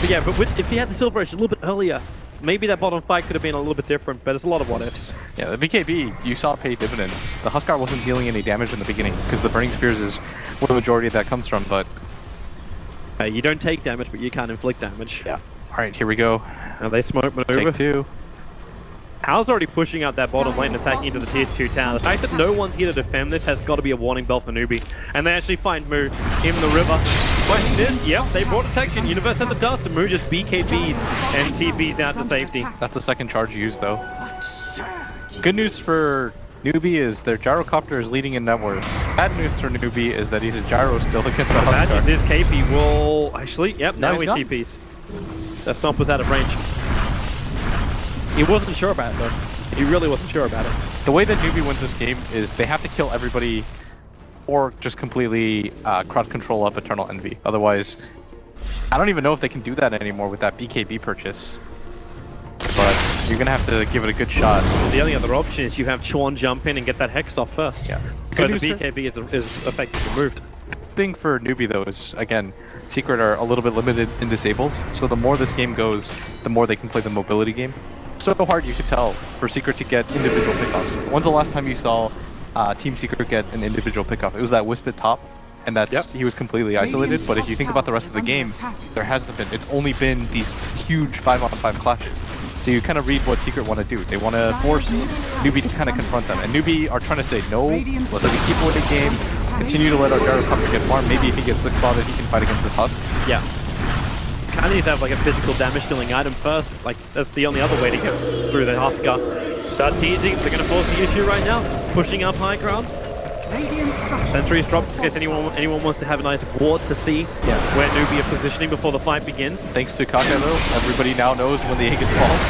But yeah, if he had the Silver Edge a little bit earlier, maybe that bottom fight could have been a little bit different, but it's a lot of what ifs. Yeah, the BKB, you saw pay dividends. The Huskar wasn't dealing any damage in the beginning, because the Burning Spears is where the majority of that comes from, but... you don't take damage, but you can't inflict damage. Yeah. Alright, here we go. Now they smoke maneuver. Take two. Hal's already pushing out that bottom lane, attacking into the tier 2 tower. The fact that no one's here to defend this has got to be a warning bell for Newbie. And they actually find Moo in the river. Question is, yeah, they brought protection. Universe and the dust, and Moo just BKBs and TBs out to safety. That's the second charge used, though. Good news for Newbie is their gyrocopter is leading in net worth. Bad news for Newbie is that he's a gyro still against the Huskar. Bad news is KP will actually, yep, now he gone. TPs. That stomp was out of range. He wasn't sure about it though. He really wasn't sure about it. The way that Newbie wins this game is they have to kill everybody or just completely crowd control up Eternal Envy. Otherwise, I don't even know if they can do that anymore with that BKB purchase. But you're gonna have to give it a good shot. The only other option is you have Chuan jump in and get that Hex off first. Yeah. So the BKB is effectively removed. Thing for Newbie though is, again, Secret are a little bit limited in disables. So the more this game goes, the more they can play the mobility game. So hard you could tell for Secret to get individual pickoffs. When's the last time you saw Team Secret get an individual pickoff? It was that Wisp at top, and that's he was completely isolated. But if you think about the rest of the game, there hasn't been. It's only been these huge 5-on-5 clashes. So you kind of read what Secret want to do. They want to force Newbie to kind of confront them, and Newbie are trying to say no. Let's keep away the game. Continue to let our gyrocopter get farmed. Maybe if he gets 6 slotted, he can fight against this Husk. Yeah. Kind of need to have like a physical damage dealing item first. Like that's the only other way to get through the Huskar. Start teasing. They're going to force the issue right now. Pushing up high ground. Sentries dropped in case anyone wants to have a nice ward to see where Newbie are positioning before the fight begins. Thanks to Kaka though, everybody now knows when the Aegis falls.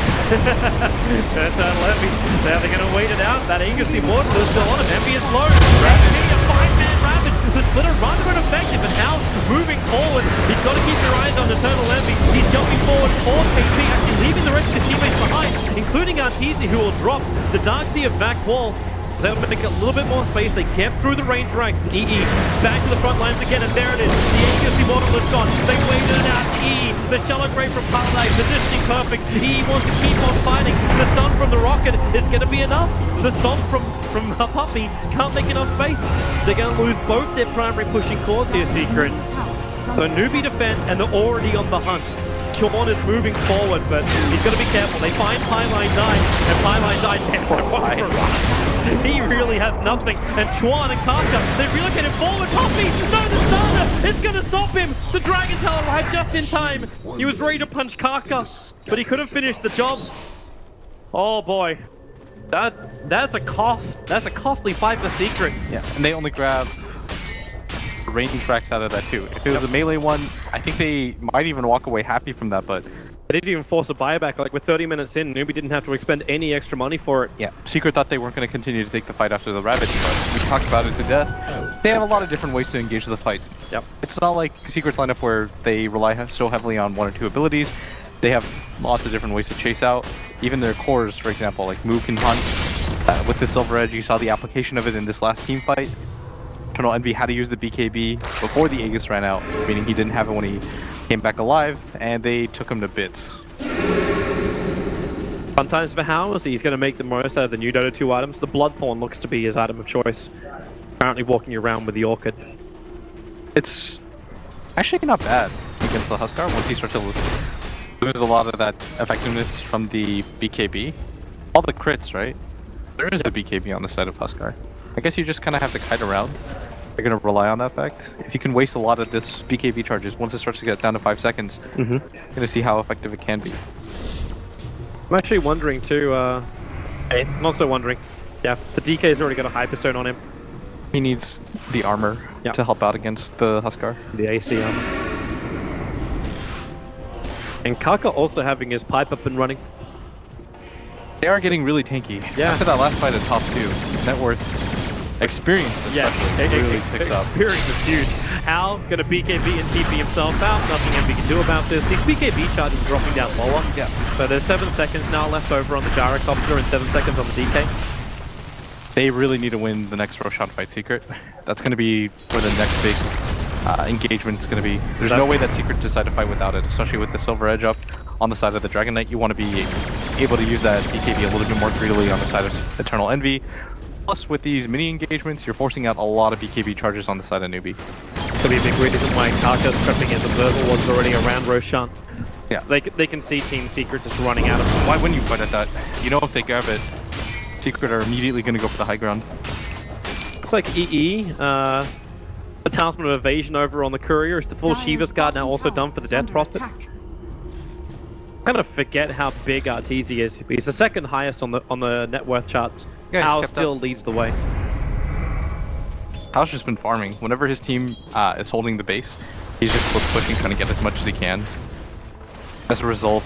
That's Levy. Now they're going to wait it out. That Aegis Immortal is still on him. Envy is low. Ravage, a 5-man Ravage. The splitter runs were effective, and now moving forward. He's got to keep your eyes on Eternal Envy. He's jumping forward for KP, actually leaving the rest of his teammates behind, including Arteezy, who will drop the Dark Sea of back wall. They'll make a little bit more space. They kept through the range ranks. EE back to the front lines again, and there it is. The Aegis Immortal is gone. They waited it out. E, the shallow grave from Parlay, positioning perfect. E wants to keep on fighting. The stun from the rocket is going to be enough. The stomp from Puppy can't make enough space. They're going to lose both their primary pushing cores here, Secret. So Newbie defend, and they're already on the hunt. Chuan is moving forward, but he's got to be careful. They find Pyline 9, and Pyline 9 he really has nothing. And Chuan and Kaka, they relocated forward. Poppy, no, the starter is going to stop him. The Dragon Tail arrived just in time. He was ready to punch Kaka, but he couldn't finish the job. Oh boy, that's a cost. That's a costly fight for Secret. Yeah, and they only grab range tracks out of that too. If it was a melee one, I think they might even walk away happy from that, but they didn't even force a buyback. Like, with 30 minutes in, Newbie didn't have to expend any extra money for it. Yeah, Secret thought they weren't going to continue to take the fight after the Ravage, but we talked about it to death. They have a lot of different ways to engage the fight. Yep. It's not like Secret's lineup where they rely so heavily on 1 or 2 abilities. They have lots of different ways to chase out. Even their cores, for example, like Moo can hunt. With the Silver Edge, you saw the application of it in this last team fight. Eternal Envy had to use the BKB before the Aegis ran out, meaning he didn't have it when he came back alive, and they took him to bits. Fun times for Hal, he's going to make the most out of the new Dota 2 items. The Bloodthorn looks to be his item of choice. Currently walking around with the Orchid. It's actually not bad against the Huskar once he starts to lose a lot of that effectiveness from the BKB. All the crits, right? There is a BKB on the side of Huskar. I guess you just kind of have to kite around. You're going to rely on that fact. If you can waste a lot of this BKB charges, once it starts to get down to 5 seconds, you're going to see how effective it can be. I'm actually wondering too, hey, I'm also wondering. Yeah, the DK's already got a Hyperstone on him. He needs the armor to help out against the Huskar. The AC armor. And Kaka also having his pipe up and running. They are getting really tanky. Yeah. After that last fight at top 2, net worth experience really ticks up. Experience is huge. How gonna BKB and TP himself out? Nothing MB can do about this. These BKB charges are dropping down lower. Yeah. So there's 7 seconds now left over on the gyrocopter and 7 seconds on the DK. They really need to win the next Roshan fight Secret. That's going to be where the next big engagement is going to be. There's no way that Secret decide to fight without it, especially with the Silver Edge up on the side of the Dragon Knight. You want to be able to use that BKB a little bit more greedily on the side of Eternal Envy. Plus, with these mini engagements, you're forcing out a lot of BKB charges on the side of Newbie. Could be a big reason why Kaka's prepping as observer was already around Roshan. Yeah. So they can see Team Secret just running out of them. Why wouldn't you fight at that? You know if they grab it, Secret are immediately going to go for the high ground. Looks like EE, the Talisman of Evasion over on the Courier. Is the full Shiva's Guard now also done for the Death Prophet? Kind of forget how big Arteezy is. He's the second highest on the net worth charts. Yeah, Hal still leads the way. Hal's just been farming. Whenever his team is holding the base, he's just pushing, trying to get as much as he can. As a result,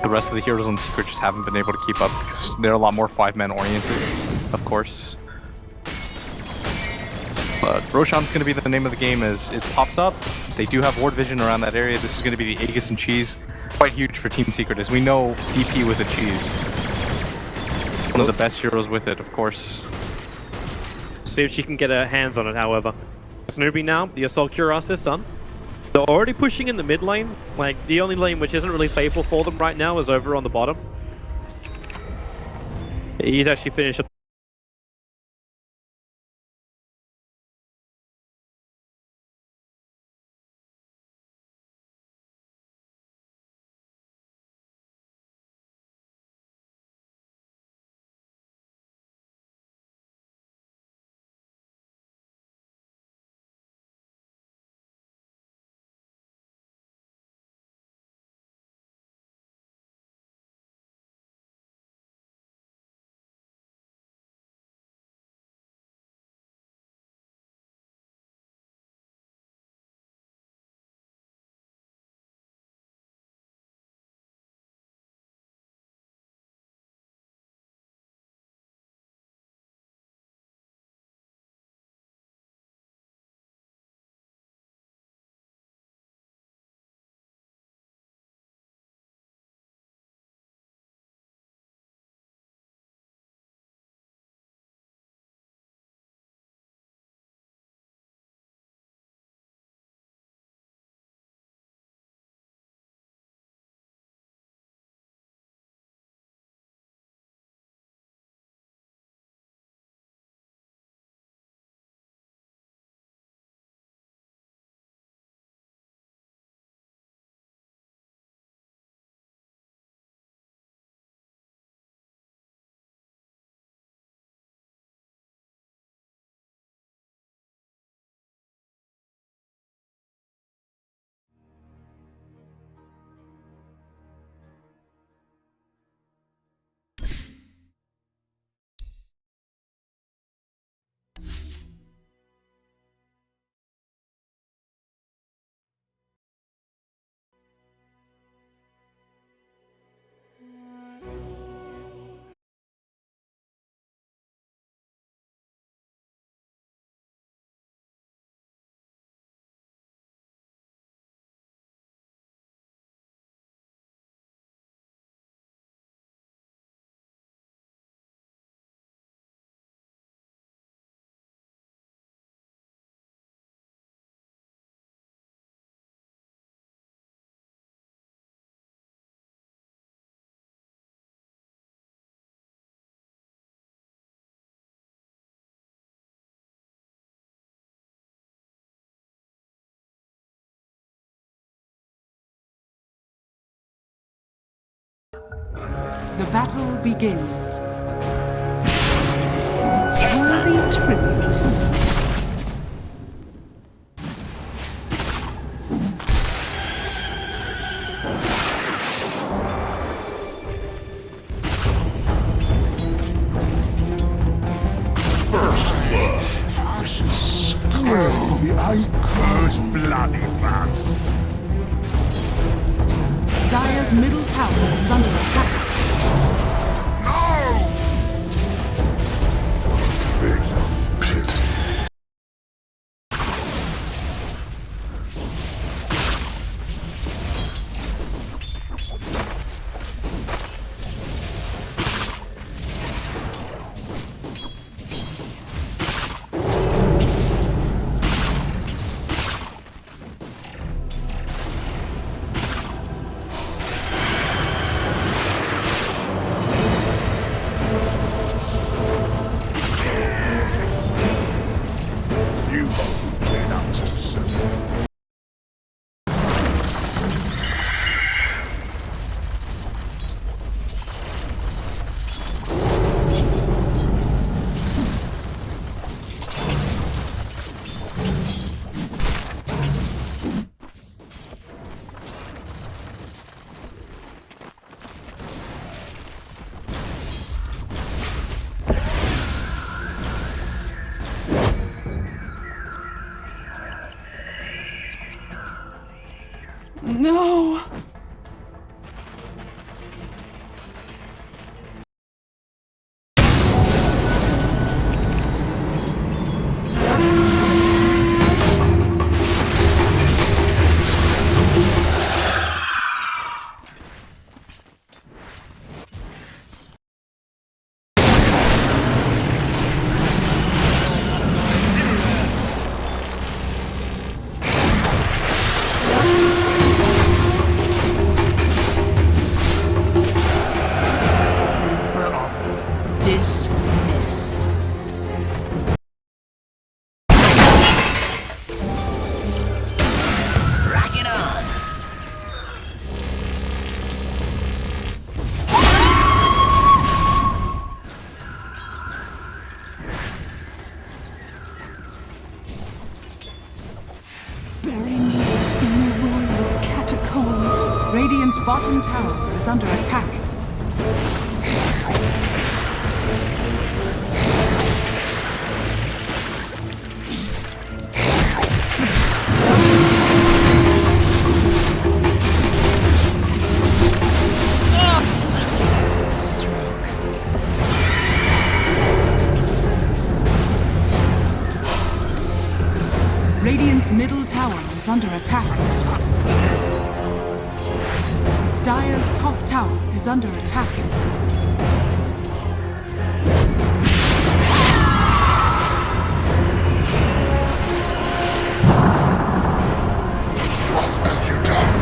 the rest of the heroes on Secret just haven't been able to keep up because they're a lot more 5-man oriented, of course. But Roshan's going to be the name of the game as it pops up. They do have ward vision around that area. This is going to be the Aegis and Cheese. Quite huge for Team Secret, as we know DP with a Cheese. One of the best heroes with it, of course. See if she can get her hands on it, however. Snoopy now, the Assault Cuirass is done. They're already pushing in the mid lane. Like, the only lane which isn't really favorable for them right now is over on the bottom. He's actually finished up. The battle begins. Worthy tribute. Who's bloody bad? Dire's middle tower is under attack. No! Thing of pity. You both went up too soon. No! Dismissed. Rack it on! Bury me in the royal catacombs. Radiant's bottom tower is under attack. Stroke. Radiant's middle tower is under attack. Dire's top tower is under attack. What have you done?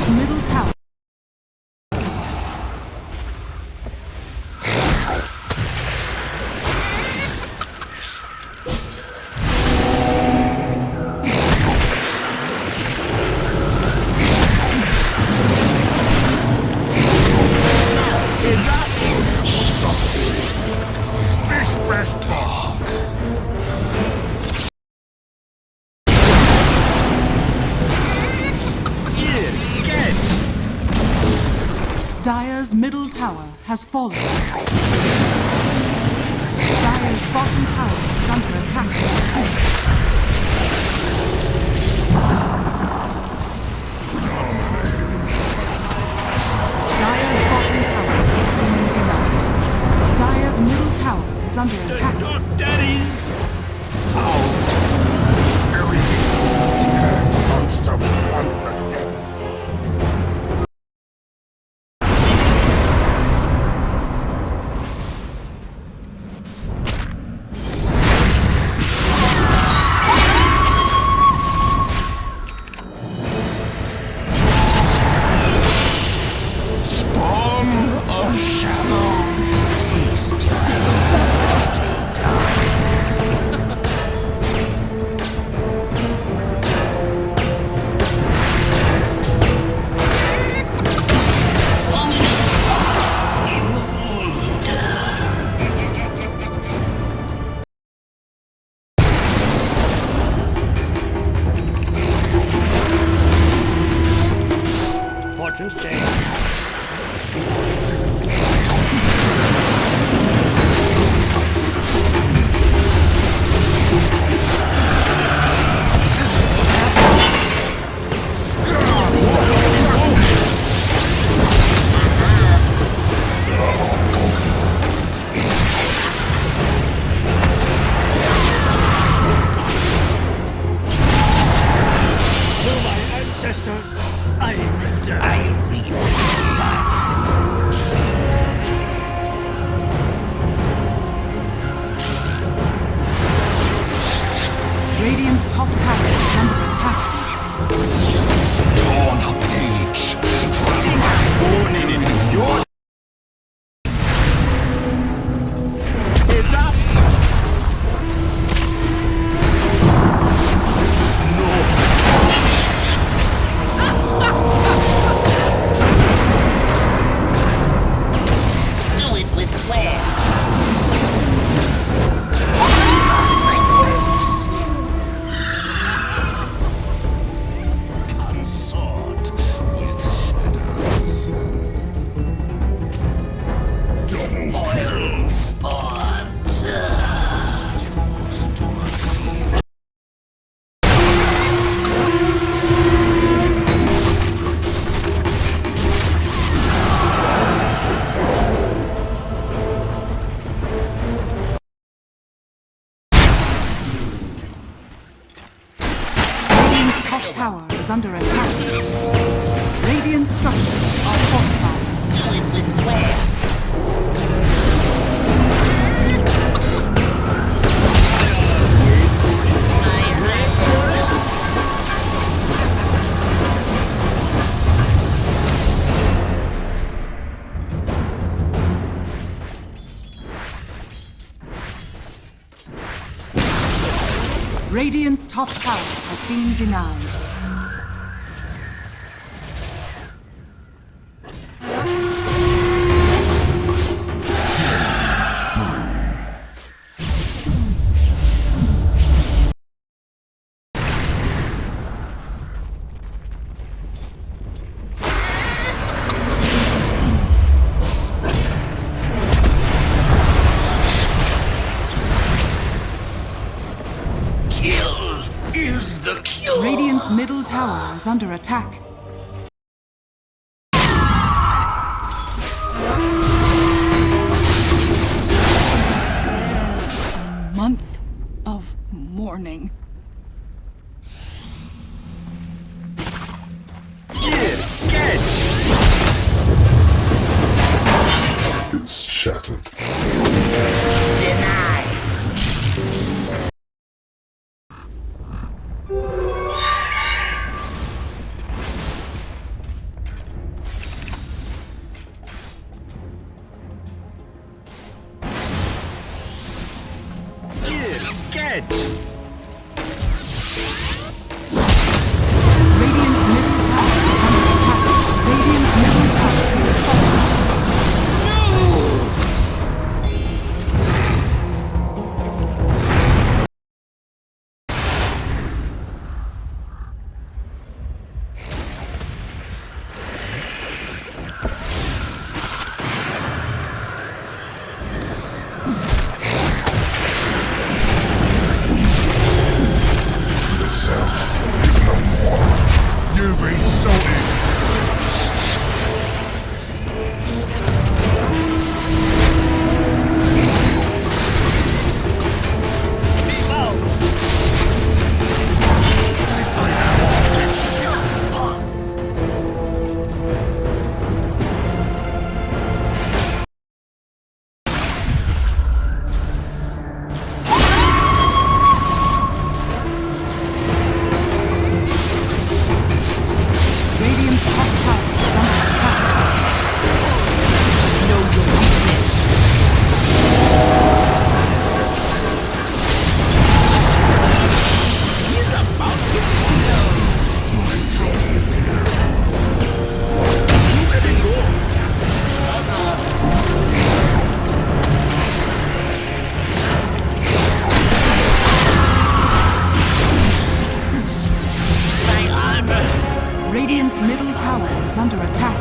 Dire's middle tower. Dire's middle tower has fallen. Dire's bottom tower is under attack. Dire's bottom tower is being denied. Dire's middle tower is under attack. Daddies! Out! Everything turns to fight the devil. Fortune's change. Radiant's top tower is under attack. Torn a page from my morning in your... It's up! Do it with flair. Top tower is under attack. Radiant structures are fortified. Do it with flair. Radiant's top tower has been denied. Is the cure. Radiant's middle tower is under attack. A month of mourning. It's shattered. been sorted. Radiant's top tower is under attack. Know your weakness. Radiant's middle tower is under attack.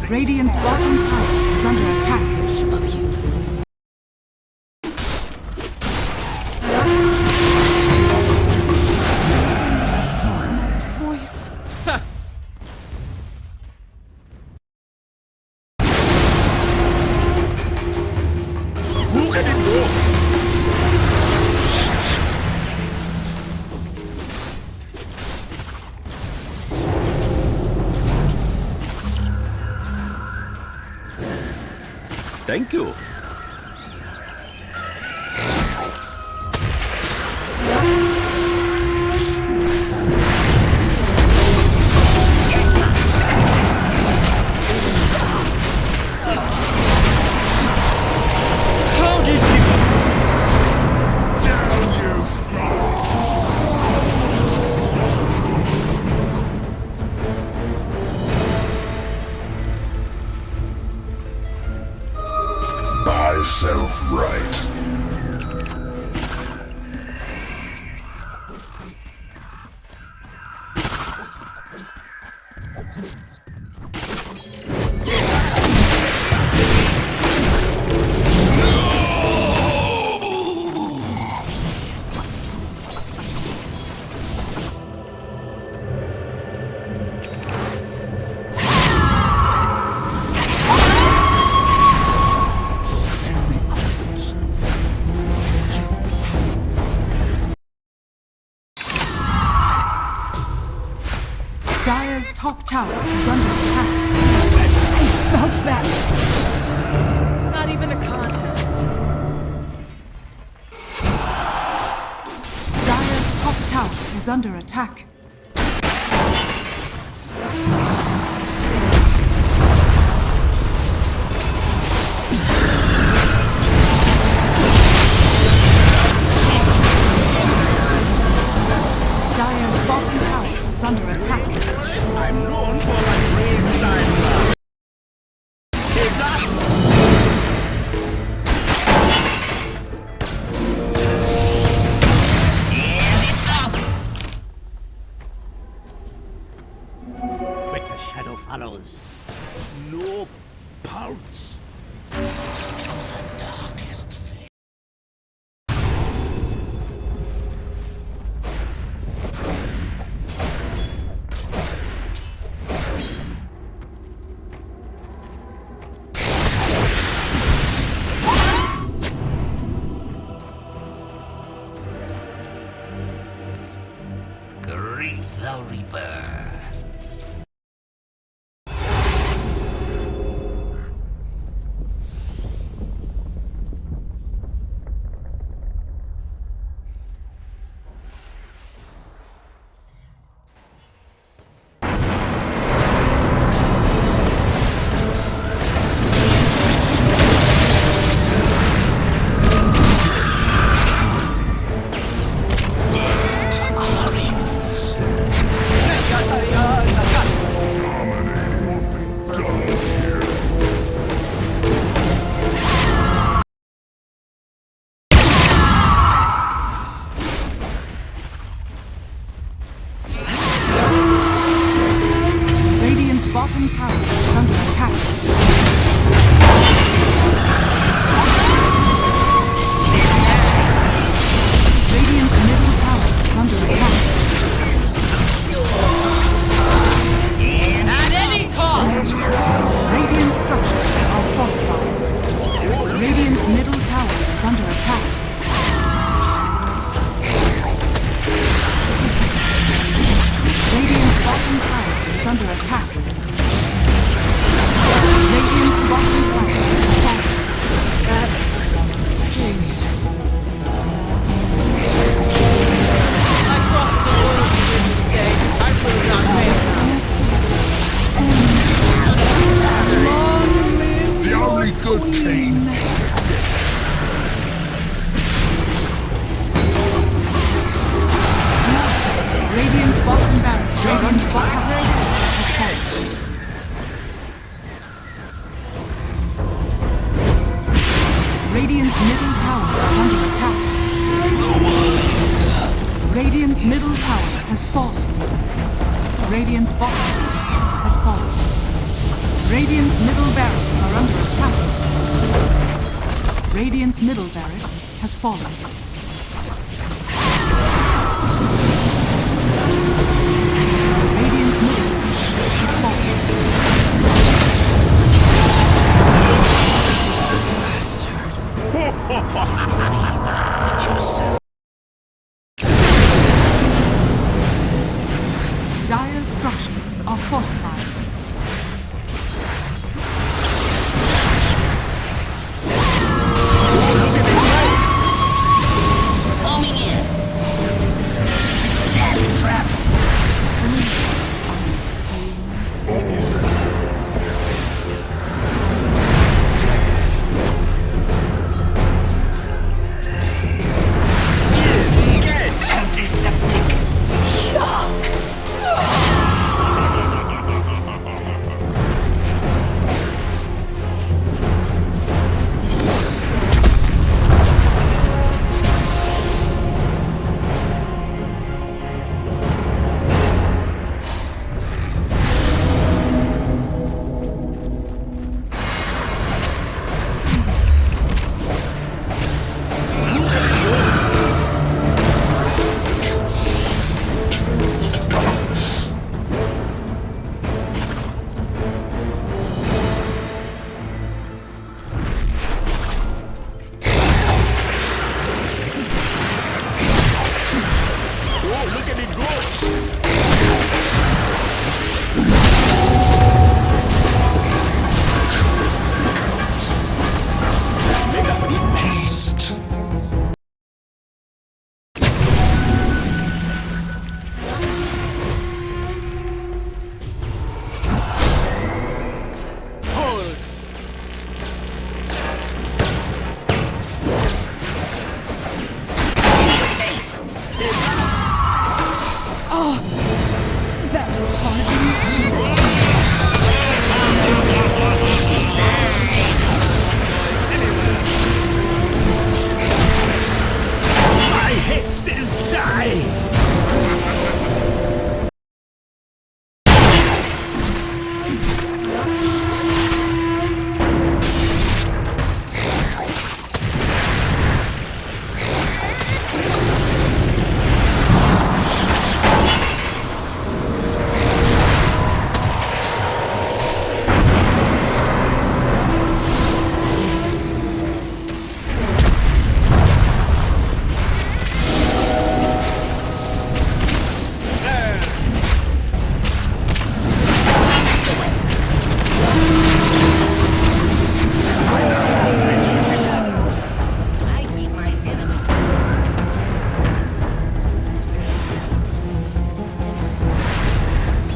Radiant's bottom tower is under attack. Of you. My voice. Who can it go? Thank you. How did you? Down you go. Self-right. Dire's top tower is under attack. I felt that. Not even a contest. Dire's top tower is under attack. Dire's bottom tower is under attack. I'm known for my brave side. It's up! middle tower is under attack. Radiant's bottom tower is under attack. Radiant's bottom tower is falling. That stings. I crossed the world to win this day. I will not fail now. The only good team. Radiant's bottom barracks. Radiant's bottom barracks has fallen. Radiant's middle tower is under attack. Radiant's middle tower has fallen. Radiant's bottom barracks has fallen. Radiant's middle barracks are under attack. Radiant's middle barracks has fallen. Radiant's middle barracks has fallen. Dire's structures are fortified. Homing in. Battery traps. Antiseptic shock.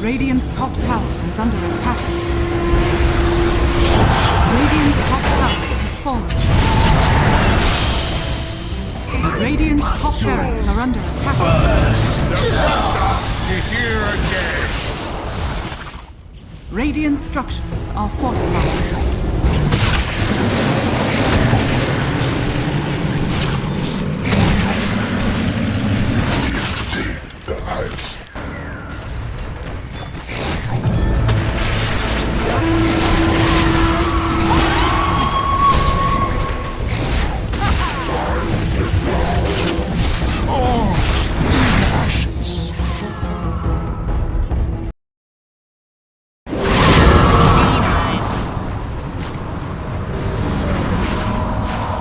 Radiant's top tower is under attack. Radiant's top tower has fallen. Radiant's top barracks are under attack. Here again. Radiant structures are fortified.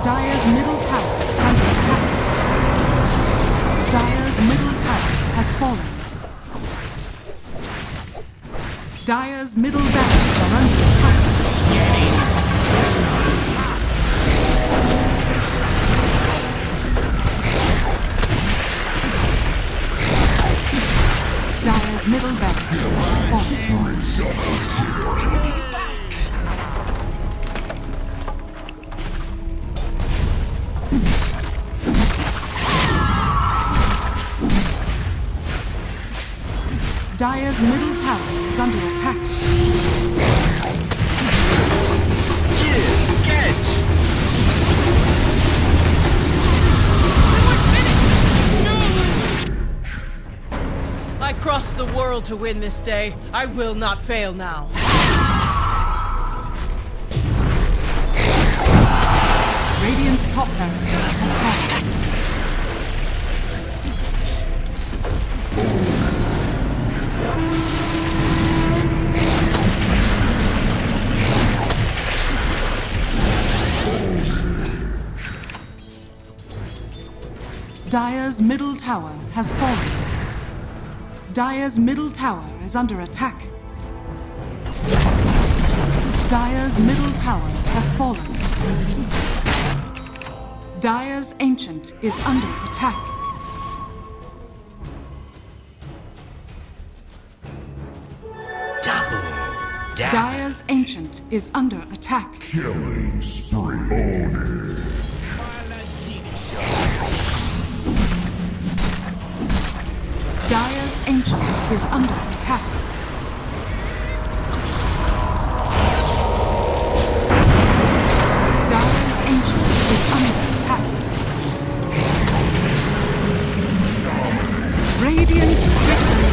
Dire's middle tower is under attack. Dire's middle tower has fallen. Dire's middle barracks are under attack. Dire's middle barracks has fallen. Dire's middle tower is under attack. I crossed the world to win this day. I will not fail now. Radiant's top barracks has fallen. Dire's middle tower has fallen. Dire's middle tower is under attack. Dire's middle tower has fallen. Dire's ancient is under attack. Dire's ancient is under attack. Killing spree. Dire's ancient is under attack. Dire's ancient is under attack. Radiant victory.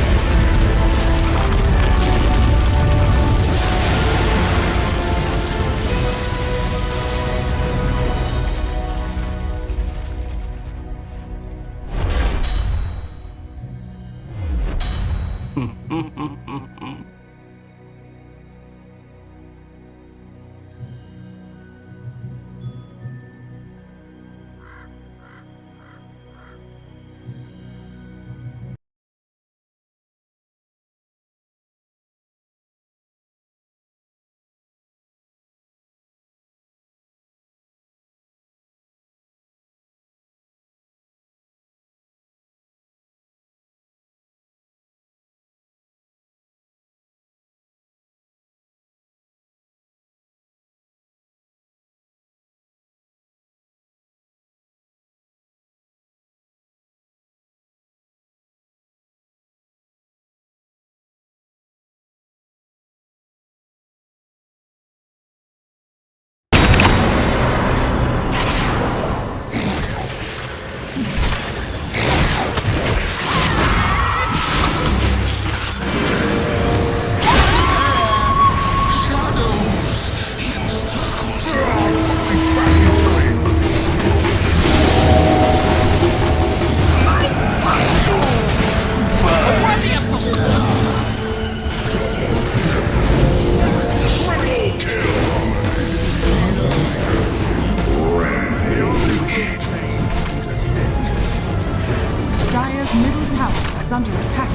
Dire's middle tower is under attack.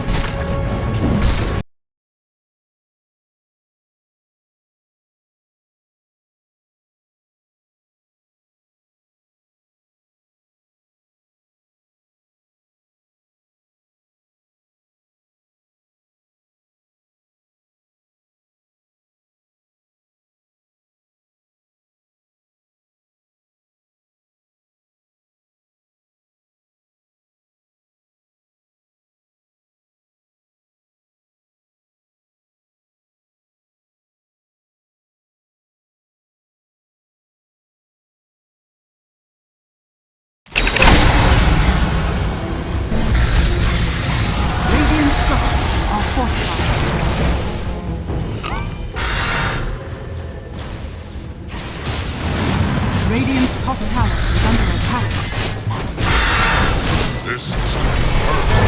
Radiant's top tower is under attack. This is perfect.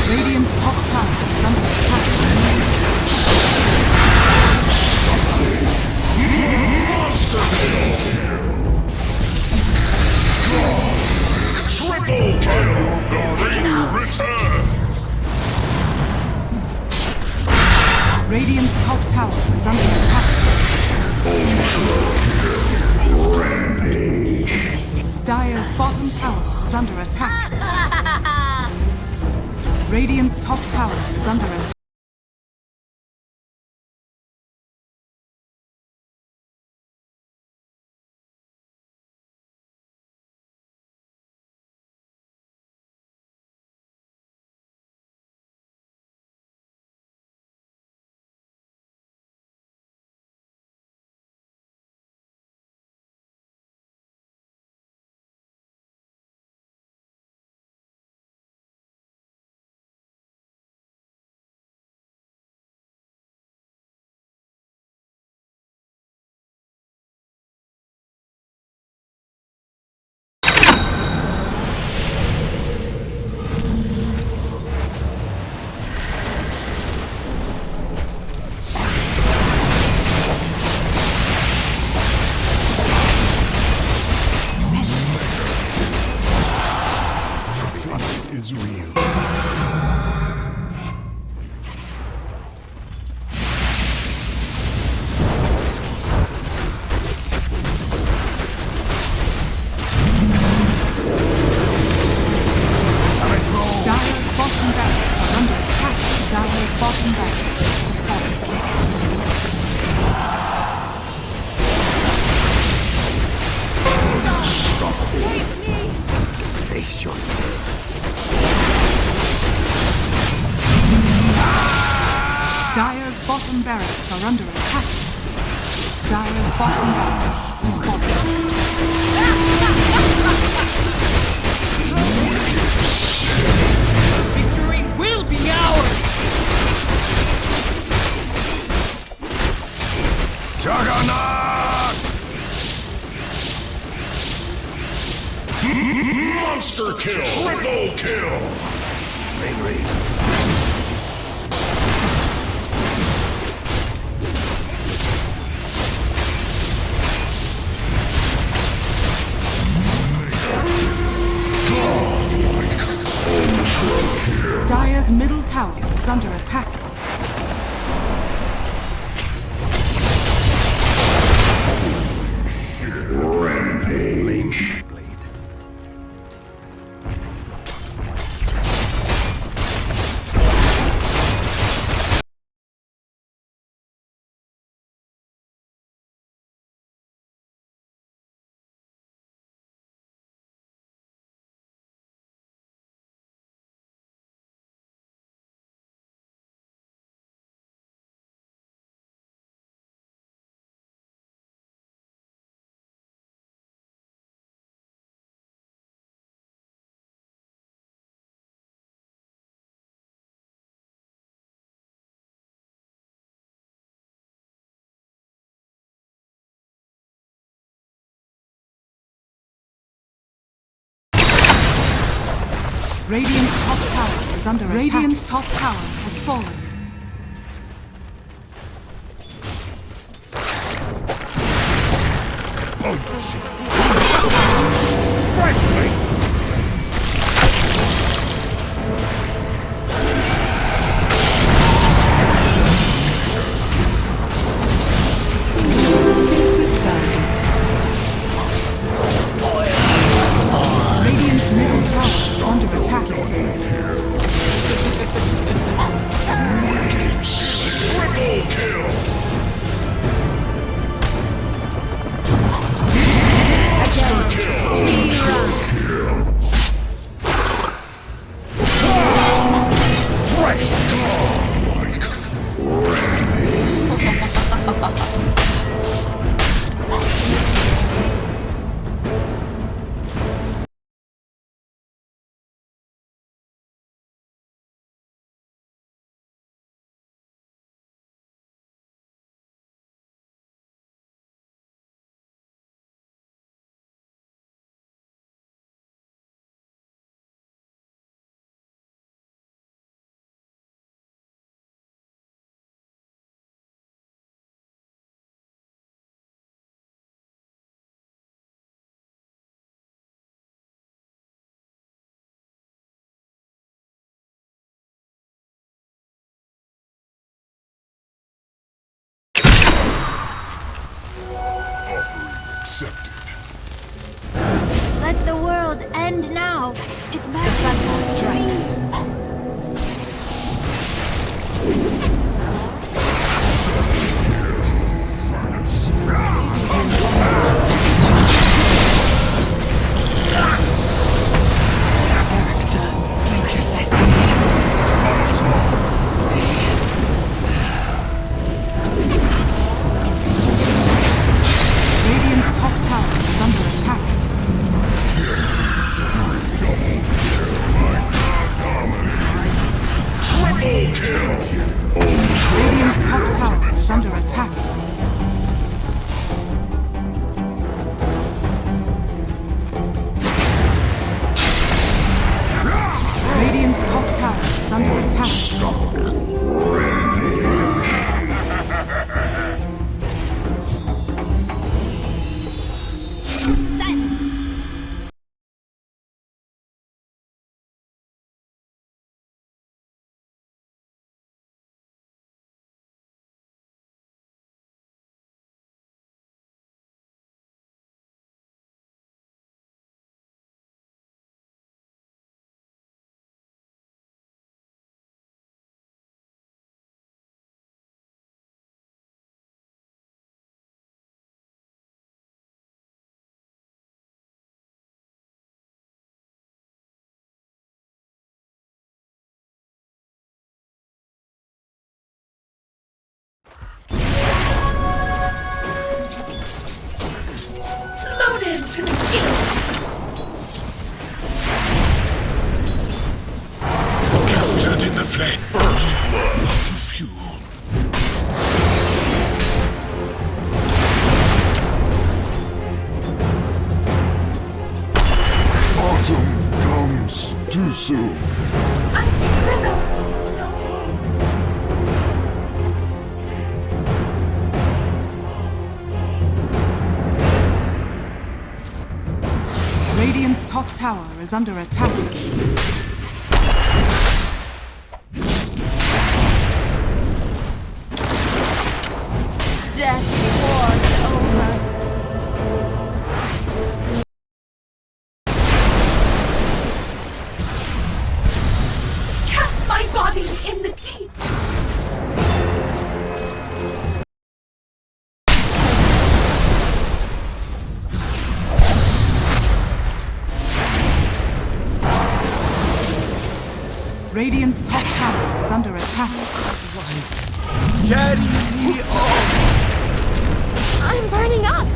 Radiant's top tower is under attack. Radiant's top tower is under attack. Dire's bottom tower is under attack. Radiant's top tower is under attack. Is real. Dire's bottom barracks are under attack. Dire's bottom barracks is falling. Face your Dire's bottom barracks are under attack. Dire's bottom barracks is falling. Victory will be ours! Juggernaut! Monster kill! Triple kill! Bravery. Dire's middle tower is under attack. Rampage. Radiant's top tower is under attack. Radiant's top tower has fallen. Radiant's middle tower is under attack. Triple kill! Monster kill! Fresh accepted. Let the world end now. It's my battle strikes. Radiant's top tower is under attack. Triple kill. Radiant's top tower is under attack. Radiant's top tower is under attack. Loaded to the gills. Captured in the flame. Fuel. Autumn comes too soon. I slither. Radiant's top tower is under attack. Death wars over. Cast my body in the deep. Radiant's top tower is under attack. Carry me on! I'm burning up.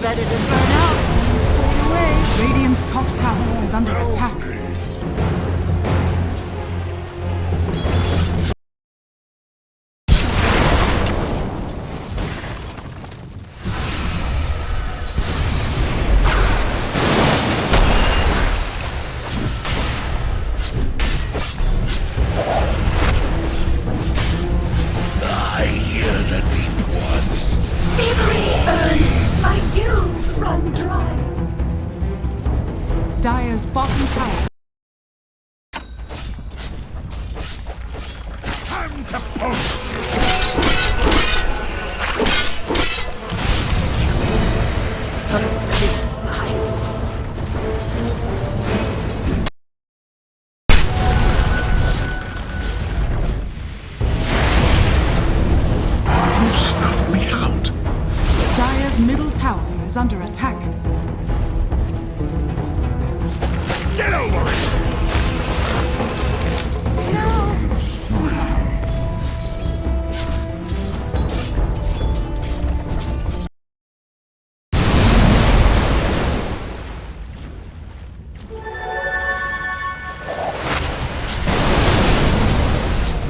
Better to burn out. Fade away. Radiant's top tower is under attack. I hear the deep ones. Every urns, my gills run dry. Dire's bottom tower. Time to post. Her face eyes. You snuffed me out. Dire's middle tower is under attack. Get over it.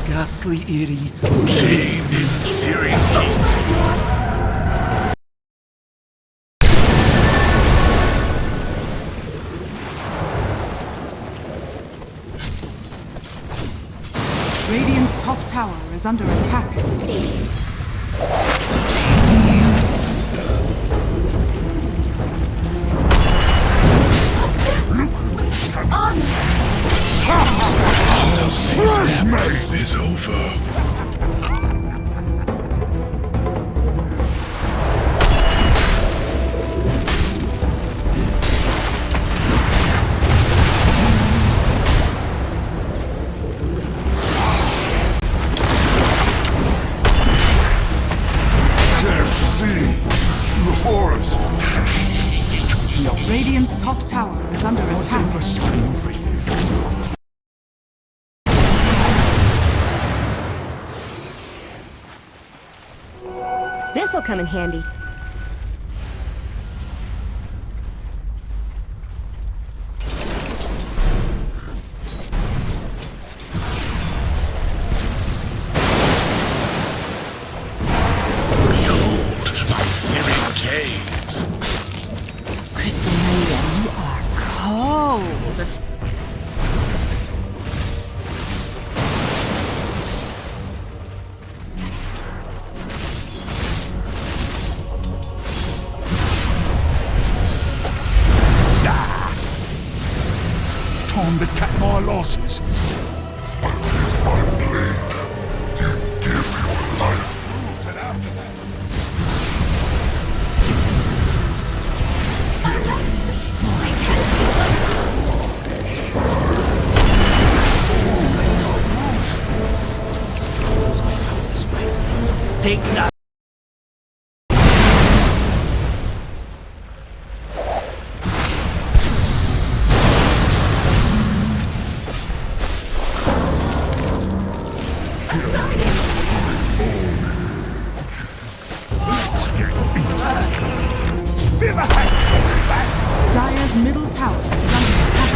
Ghastly eerie. Chained in searing heat. Radiant's top tower is under attack. is over. Radiant's top tower is under attack. This'll come in handy. Behold my searing gaze. Crystallia, you are cold. Time to cut my losses. I give my blade. You give your life. Take that. Dire's middle tower is under attack.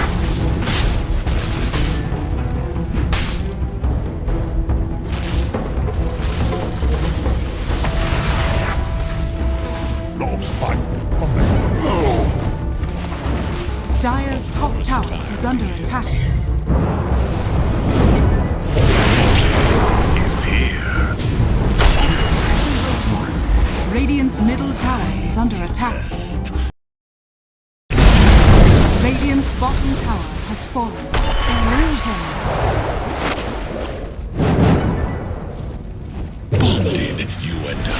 Dire's top tower is under attack. Is here. Radiant's middle tower is under attack. Radiant's bottom tower has fallen. Illusion. Bonded, you and I.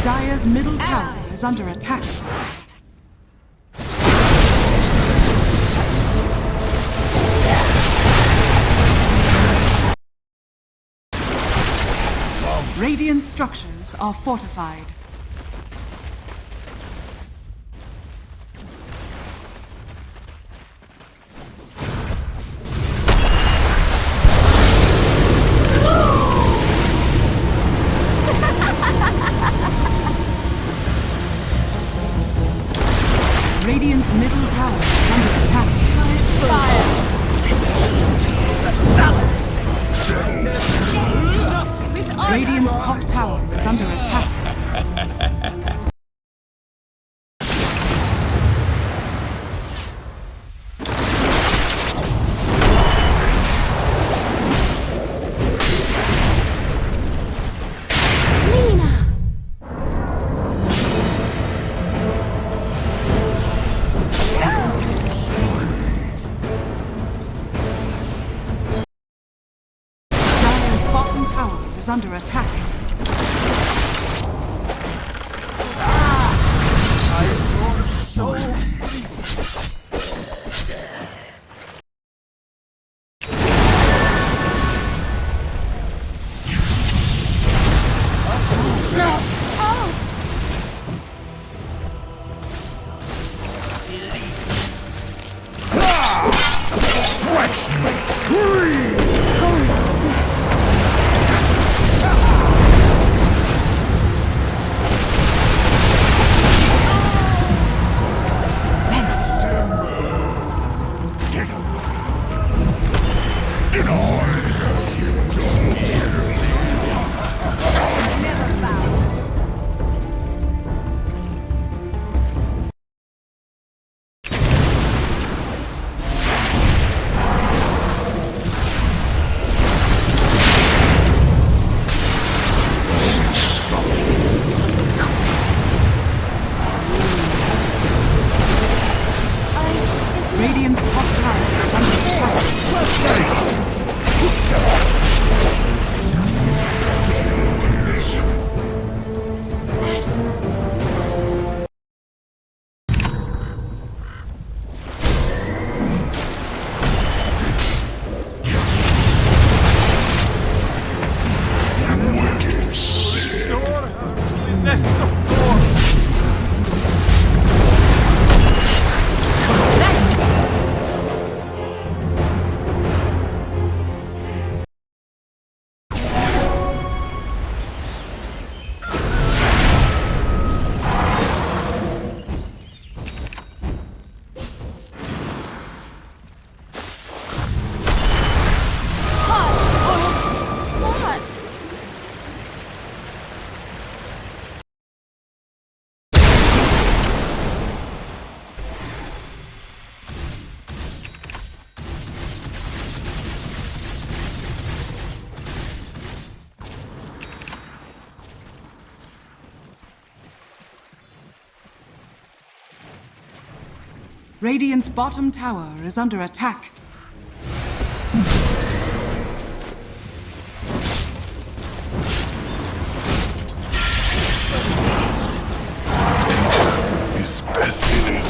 Dire's middle tower is under attack. Radiant structures are fortified. Radiant's middle tower is under attack. Radiant's top tower is under attack. Is under attack. Fresh meat. Radiant's bottom tower is under attack. His destiny.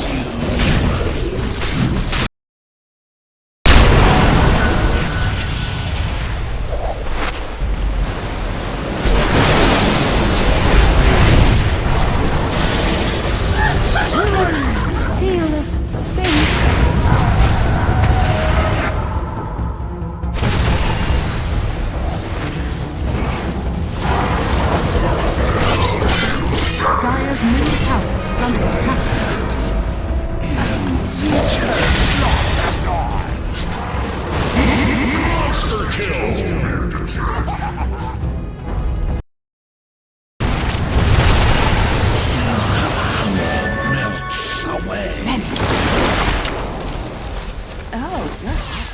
Dire's middle tower is under attack. Monster kill! Melts away. Oh, you're hot.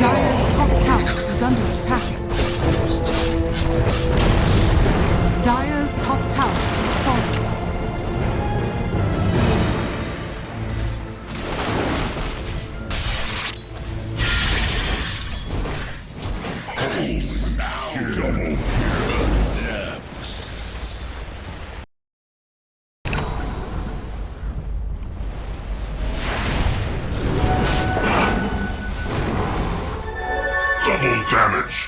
Dire's top tower is under attack. Dire's top tower is falling. I sound double kill depths. Double damage.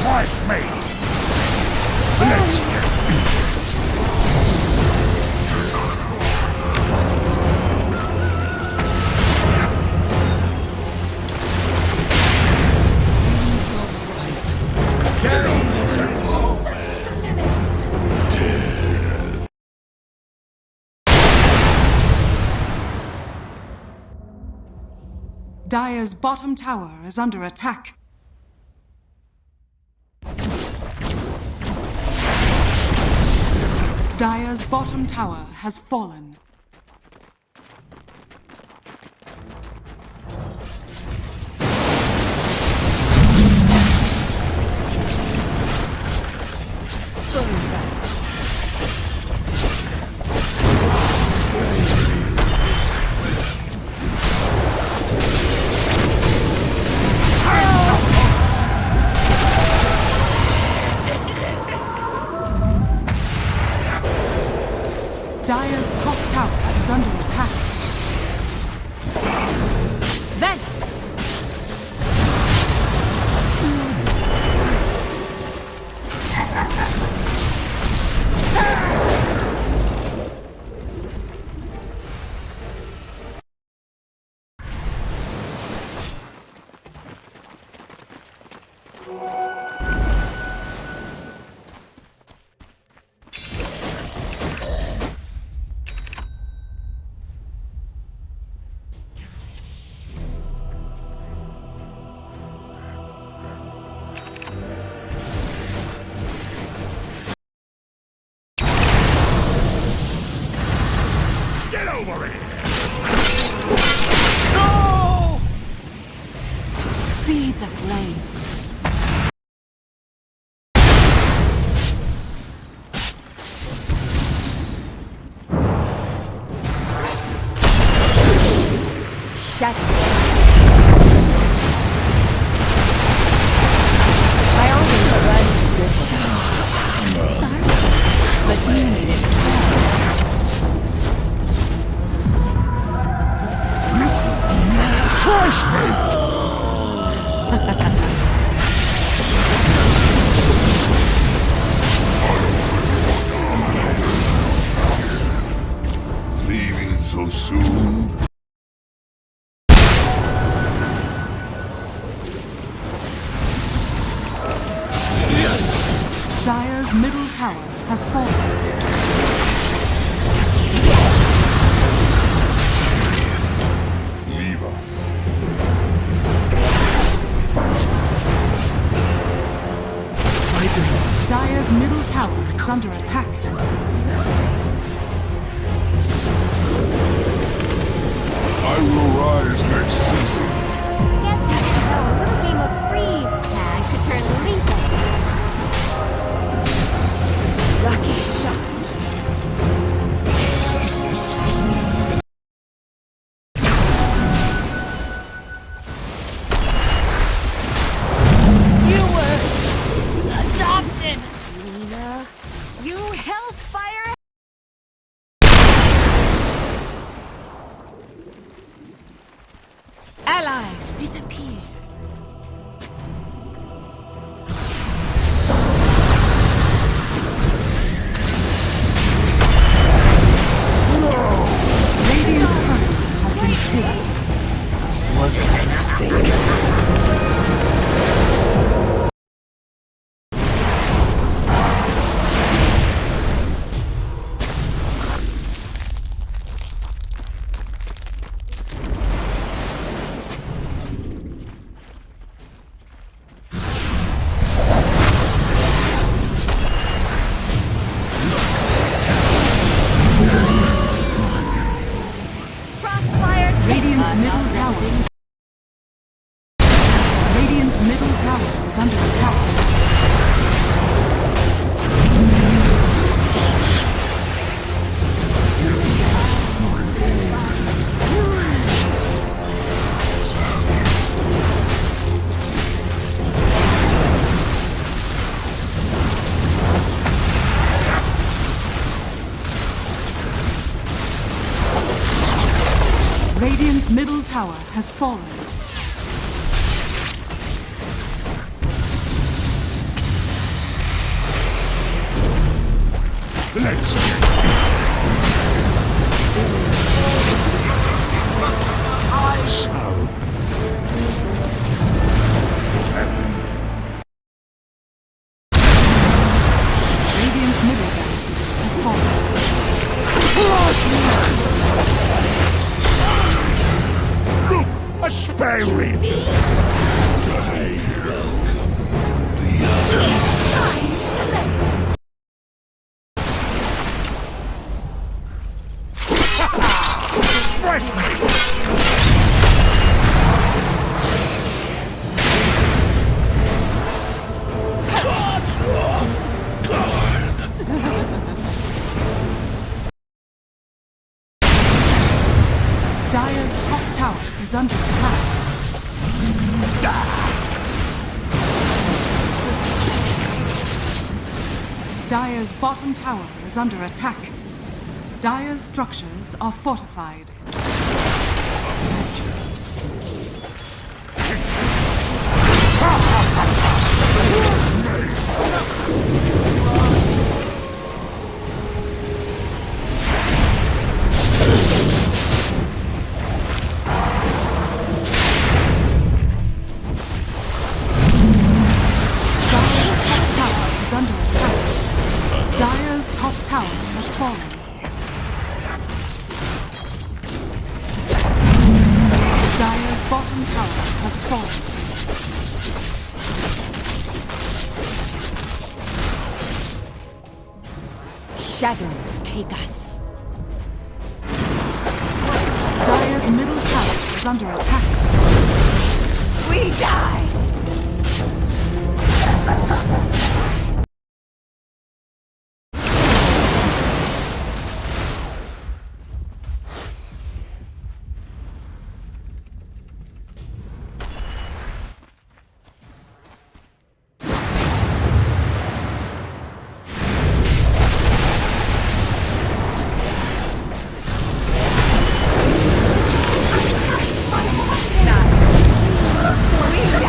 Crush me. Let's Dire's bottom tower is under attack. Dire's bottom tower has fallen. Dire's top tower is under attack. Then! get over it. No! Feed the flames. Shut up. I always run this. Sorry, but you need it. so soon? Dire's middle tower has fallen. Leave us. Dire's middle tower is under attack. I will rise next season. Guess you didn't know a little game of freeze tag could turn lethal. Lucky shot. You were adopted. Lena, you hellfire. Allies disappear. Radiant's turret has been killed. Was a mistake. Crossfire. Radiant's middle tower. Radiant's middle tower is under attack. Radiant's middle tower has fallen. Let's Radiant's middle barracks has fallen. look, a spell reap. Dire's top tower is under attack. Dire's bottom tower is under attack. Dire's structures are fortified. Dire's top tower has fallen. Dire's bottom tower has fallen. Shadows take us. Dire's middle tower is under attack. We die. We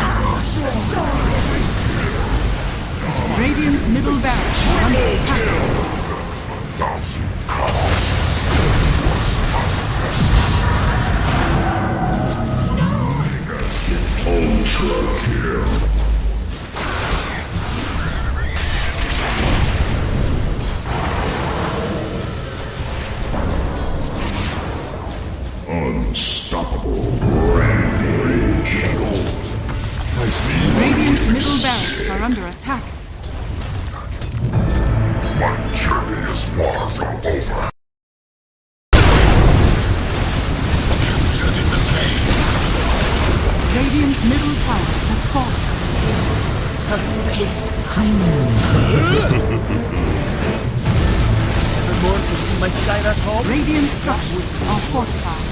Unstoppable rampage. I see. Radiant's middle barracks are under attack. My journey is far from over. Radiant's middle tower has fallen. Her face hides. Evermore to see my Skylar home? Radiant structures are fortified.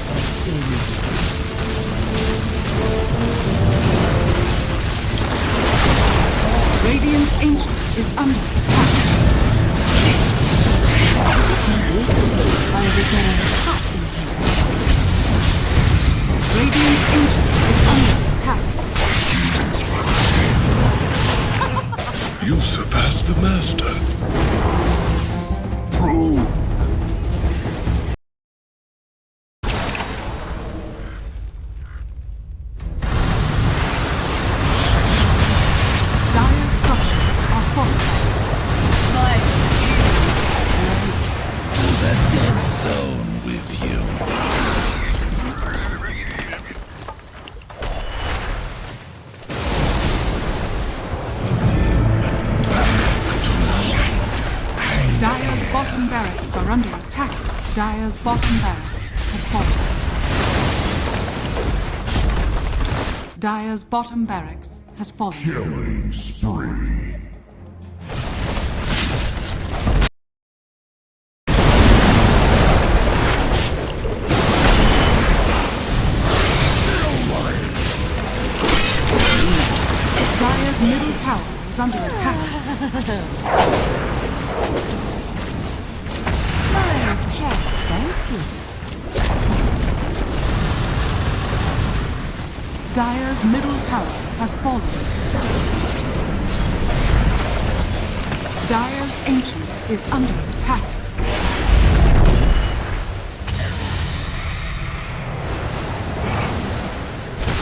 Radiant's ancient is under attack. I will get hot in here. Radiant's ancient is under attack. You surpassed the master. Prove. Dire structures are fortified. My The dead zone with you. Dire's bottom barracks are under attack. Dire's bottom barracks has fallen. Dire's bottom barracks has fallen. Killing spree. Dire's middle tower is under attack. My pet fancy. Dire's middle tower has fallen. Dire's ancient is under attack.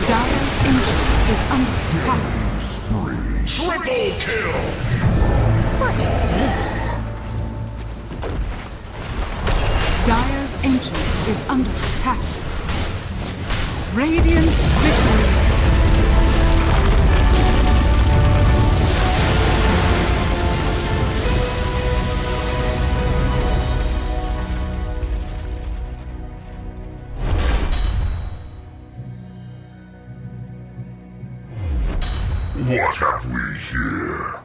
Dire's ancient is under attack. Triple kill! What is this? Dire's ancient is under attack. Radiant victory. What have we here?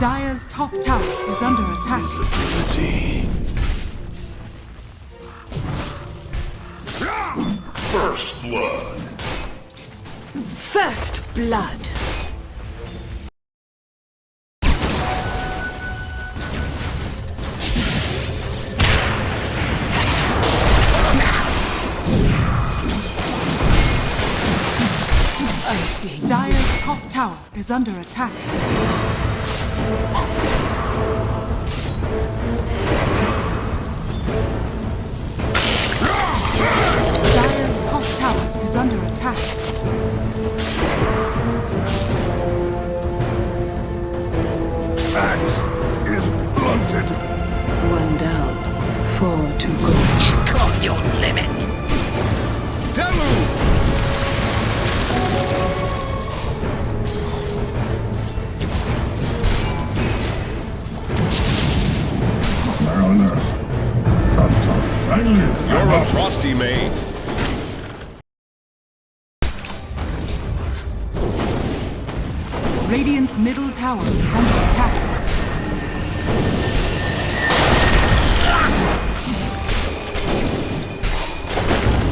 Dire's top tower is under attack. Visibility. First blood. First blood. I see. Dire's top tower is under attack. Dire's top tower is under attack. Axe is blunted. One down, 4 to go. You caught your limit. Demu! frosty, mate. Radiant's middle tower is under attack.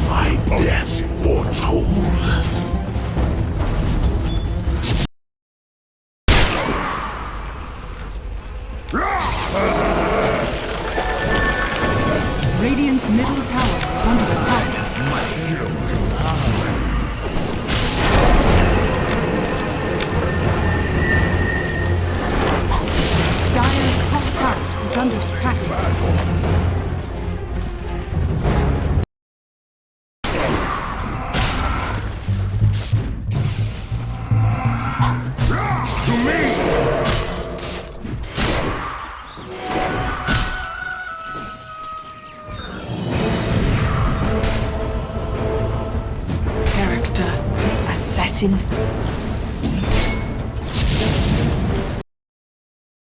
My death foretold. Radiant's middle tower is under attack. Dire's top tower is under attack.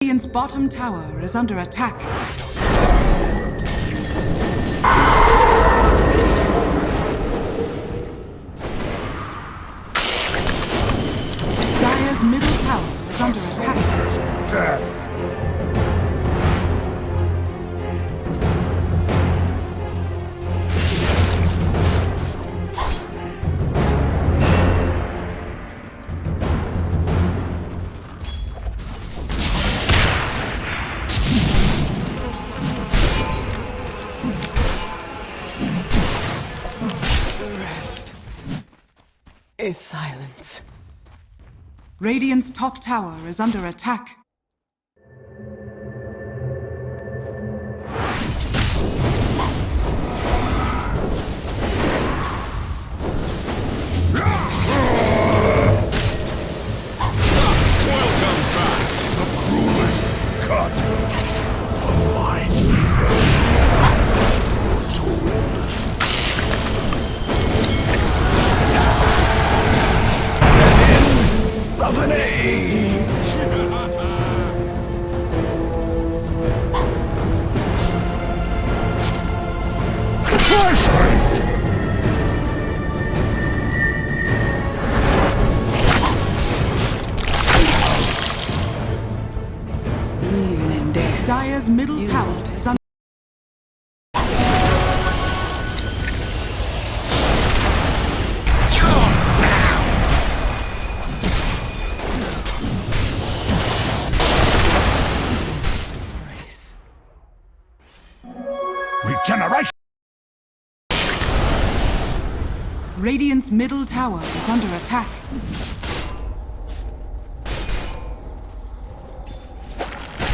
Radiant's bottom tower is under attack. Dire's middle tower is under attack. Is silence. Radiant's top tower is under attack. Welcome back. The cruelest cut. A mind of an age. Flashlight. Even in death. Dire's middle tower is under regeneration. Radiant's middle tower is under attack.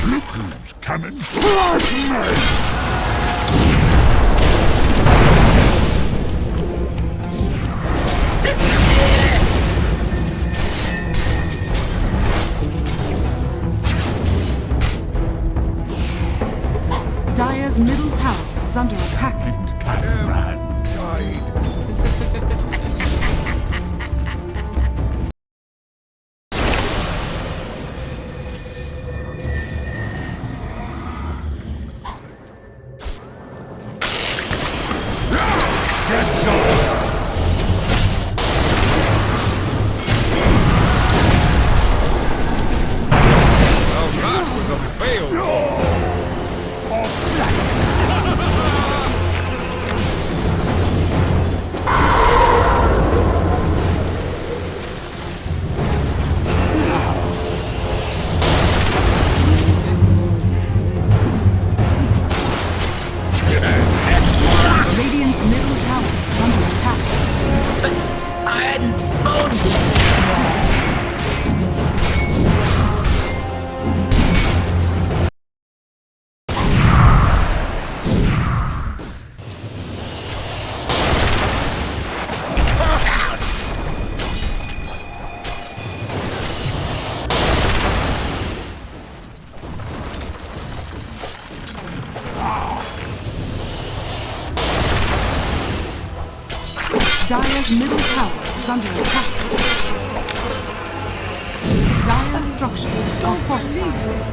Look who's coming. Flashlight. Dire's middle tower is under attack. Catman died. Get some. Well, that was a failure. Radiant's middle tower is under attack. I hadn't spoken. Dire's middle tower is under attack. Dire's structures are fortified.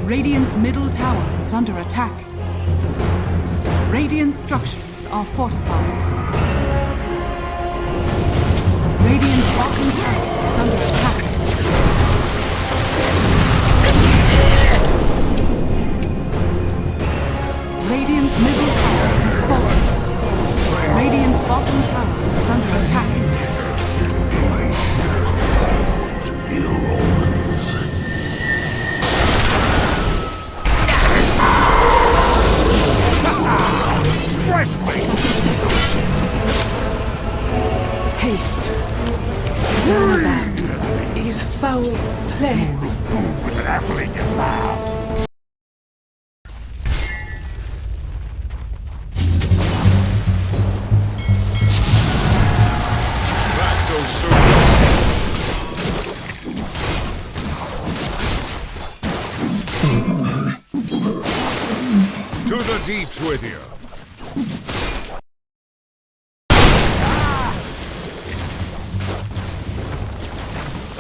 Radiant's middle tower is under attack. Radiant structures are fortified. Radiant's bottom tower is under attack. Radiant's middle tower has fallen. Radiant's bottom tower is under attack. Haste. Turnabout is foul play. To the deeps with you.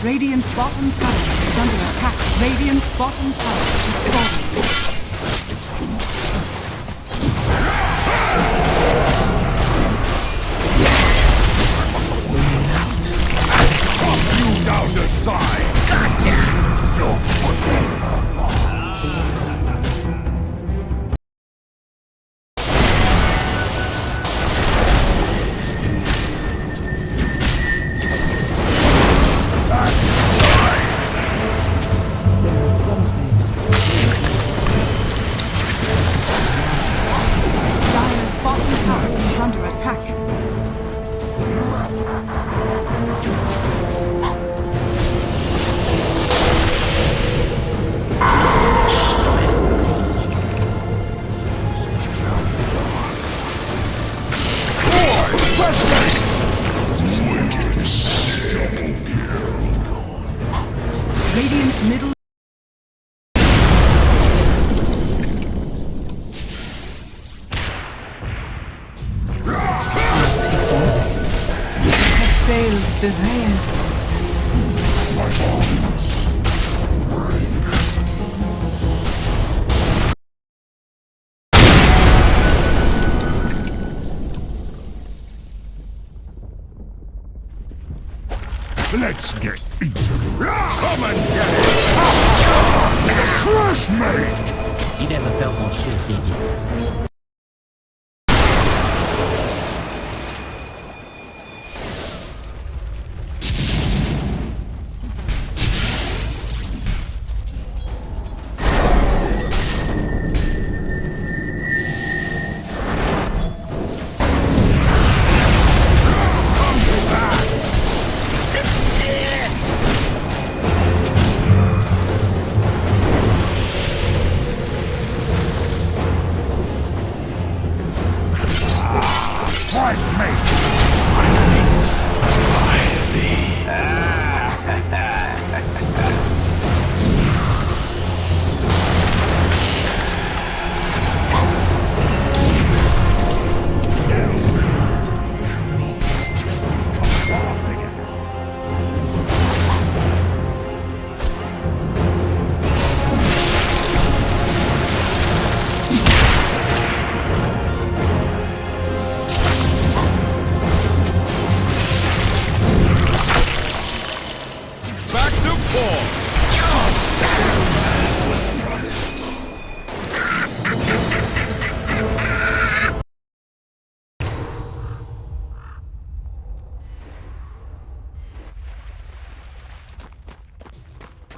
Radiant's bottom tower is under attack. Radiant's bottom tower is falling. You down the side. Gotcha. Radiant's middle have failed the veil. Let's get into it. Come and get it! Crush mate! You never felt more shit, did you?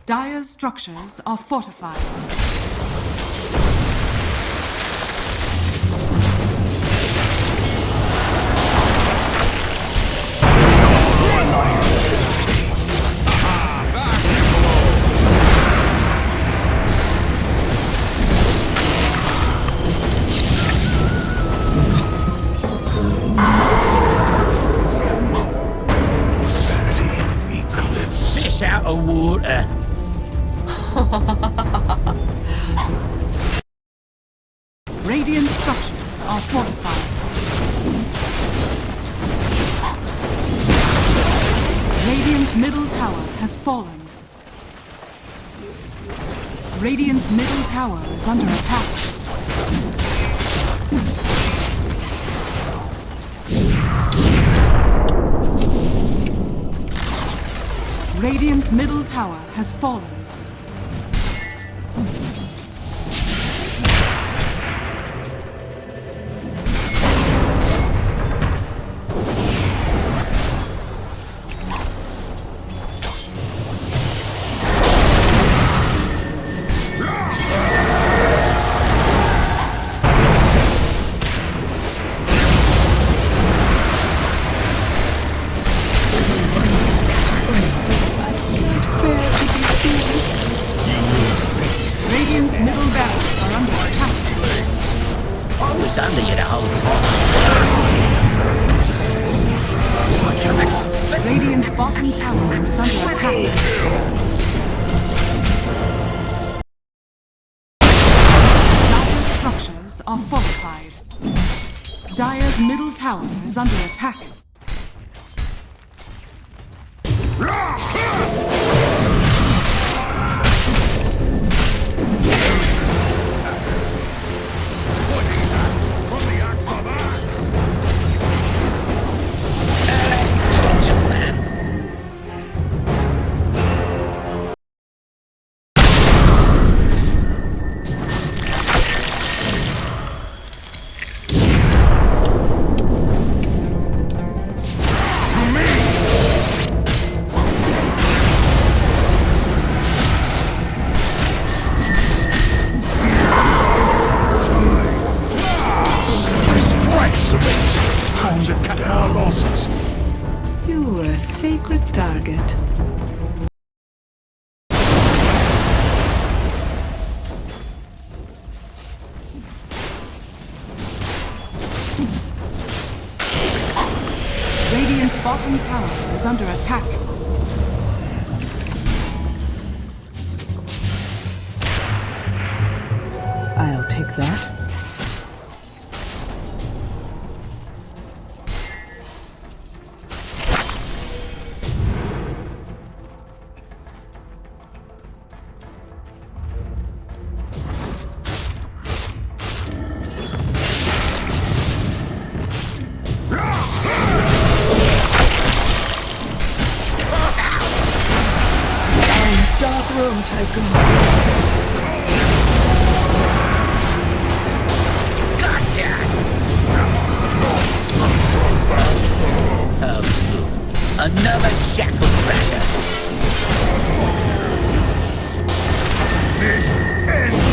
Dire's structures are fortified. Sanity eclipse. Fish out of water. Radiant structures are fortified. Radiant's middle tower has fallen. Radiant's middle tower is under attack. Radiant's middle tower has fallen. Radiant's bottom tower is under attack. Dire's structures are fortified. Dire's middle tower is under attack. You were a sacred target. Radiant's bottom tower is under attack. I'll take that. Dark room, Tycoon. Gotcha! Another shackle tracker. This ends.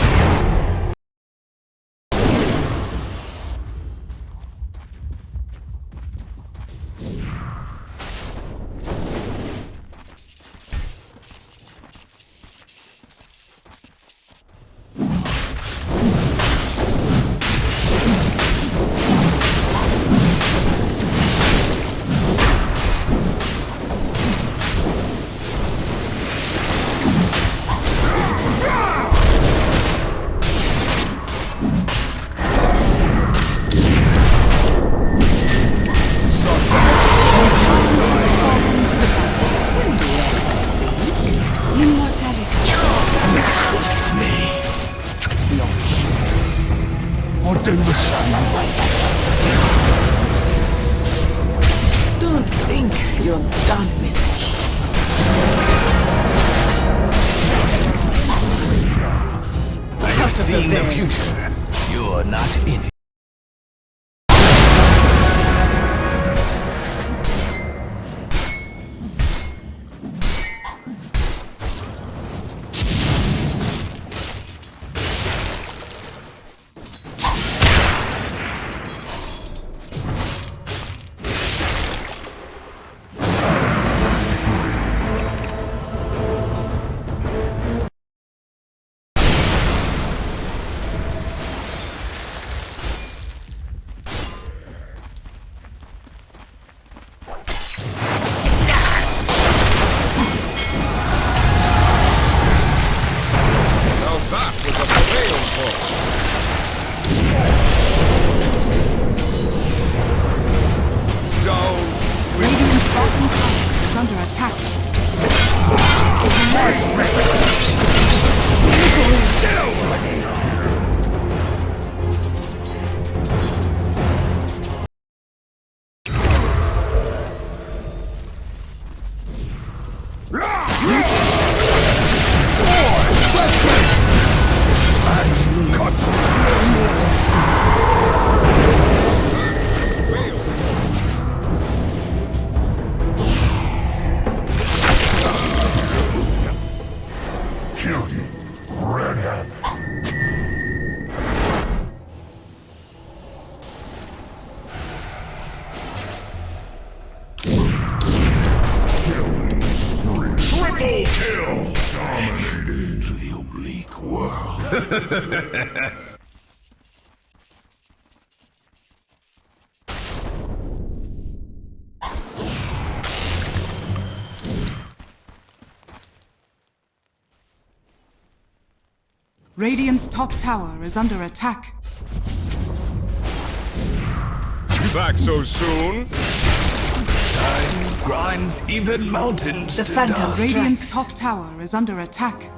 Do the same. Don't think you're done with me. I have seen the future. You're not in it. Radiant's top tower is under attack. You back so soon? Time grinds even mountains to dust. Radiant's top tower is under attack.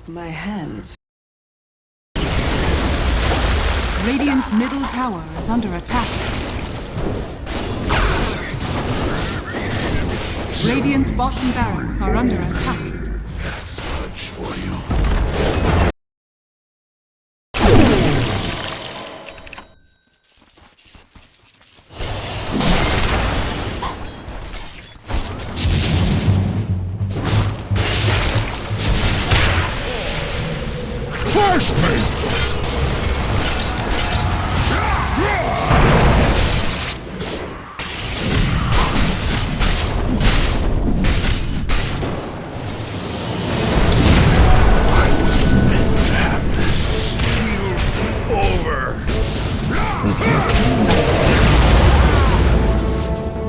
My hands. Radiant's middle tower is under attack. Radiant's bottom barracks are under attack. That's much for you.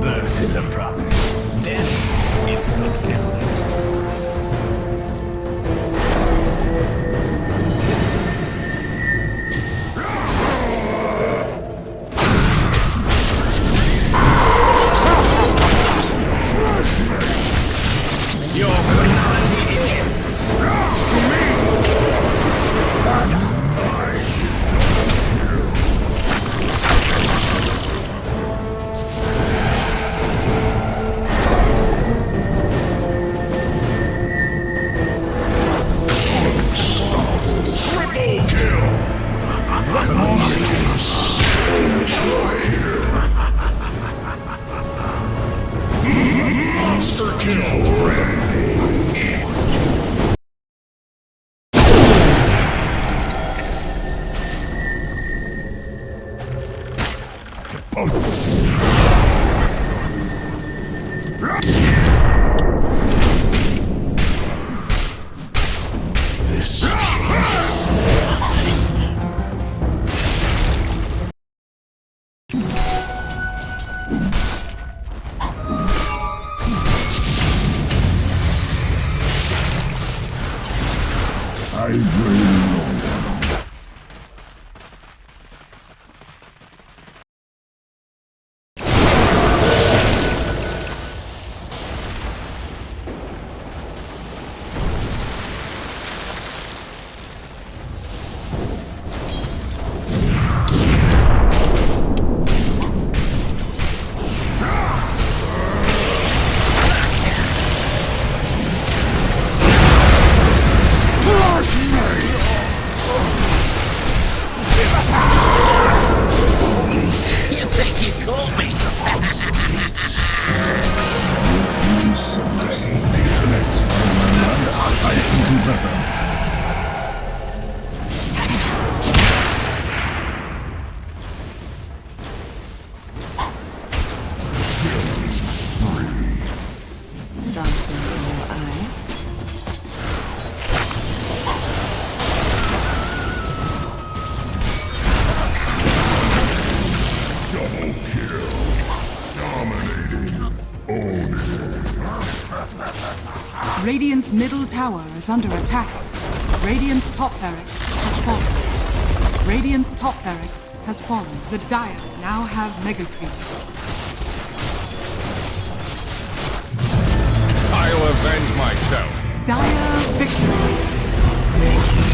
Birth is a promise, death is fulfillment. Your chronology ends. Monster kill. This changes nothing. I will. You think you caught me? Something in your eye. Double kill. Dominating. Own it. Radiant's middle tower is under attack. Radiant's top barracks has fallen. Radiant's top barracks has fallen. The Dire now have mega creeps. I'll avenge myself. Dire victory.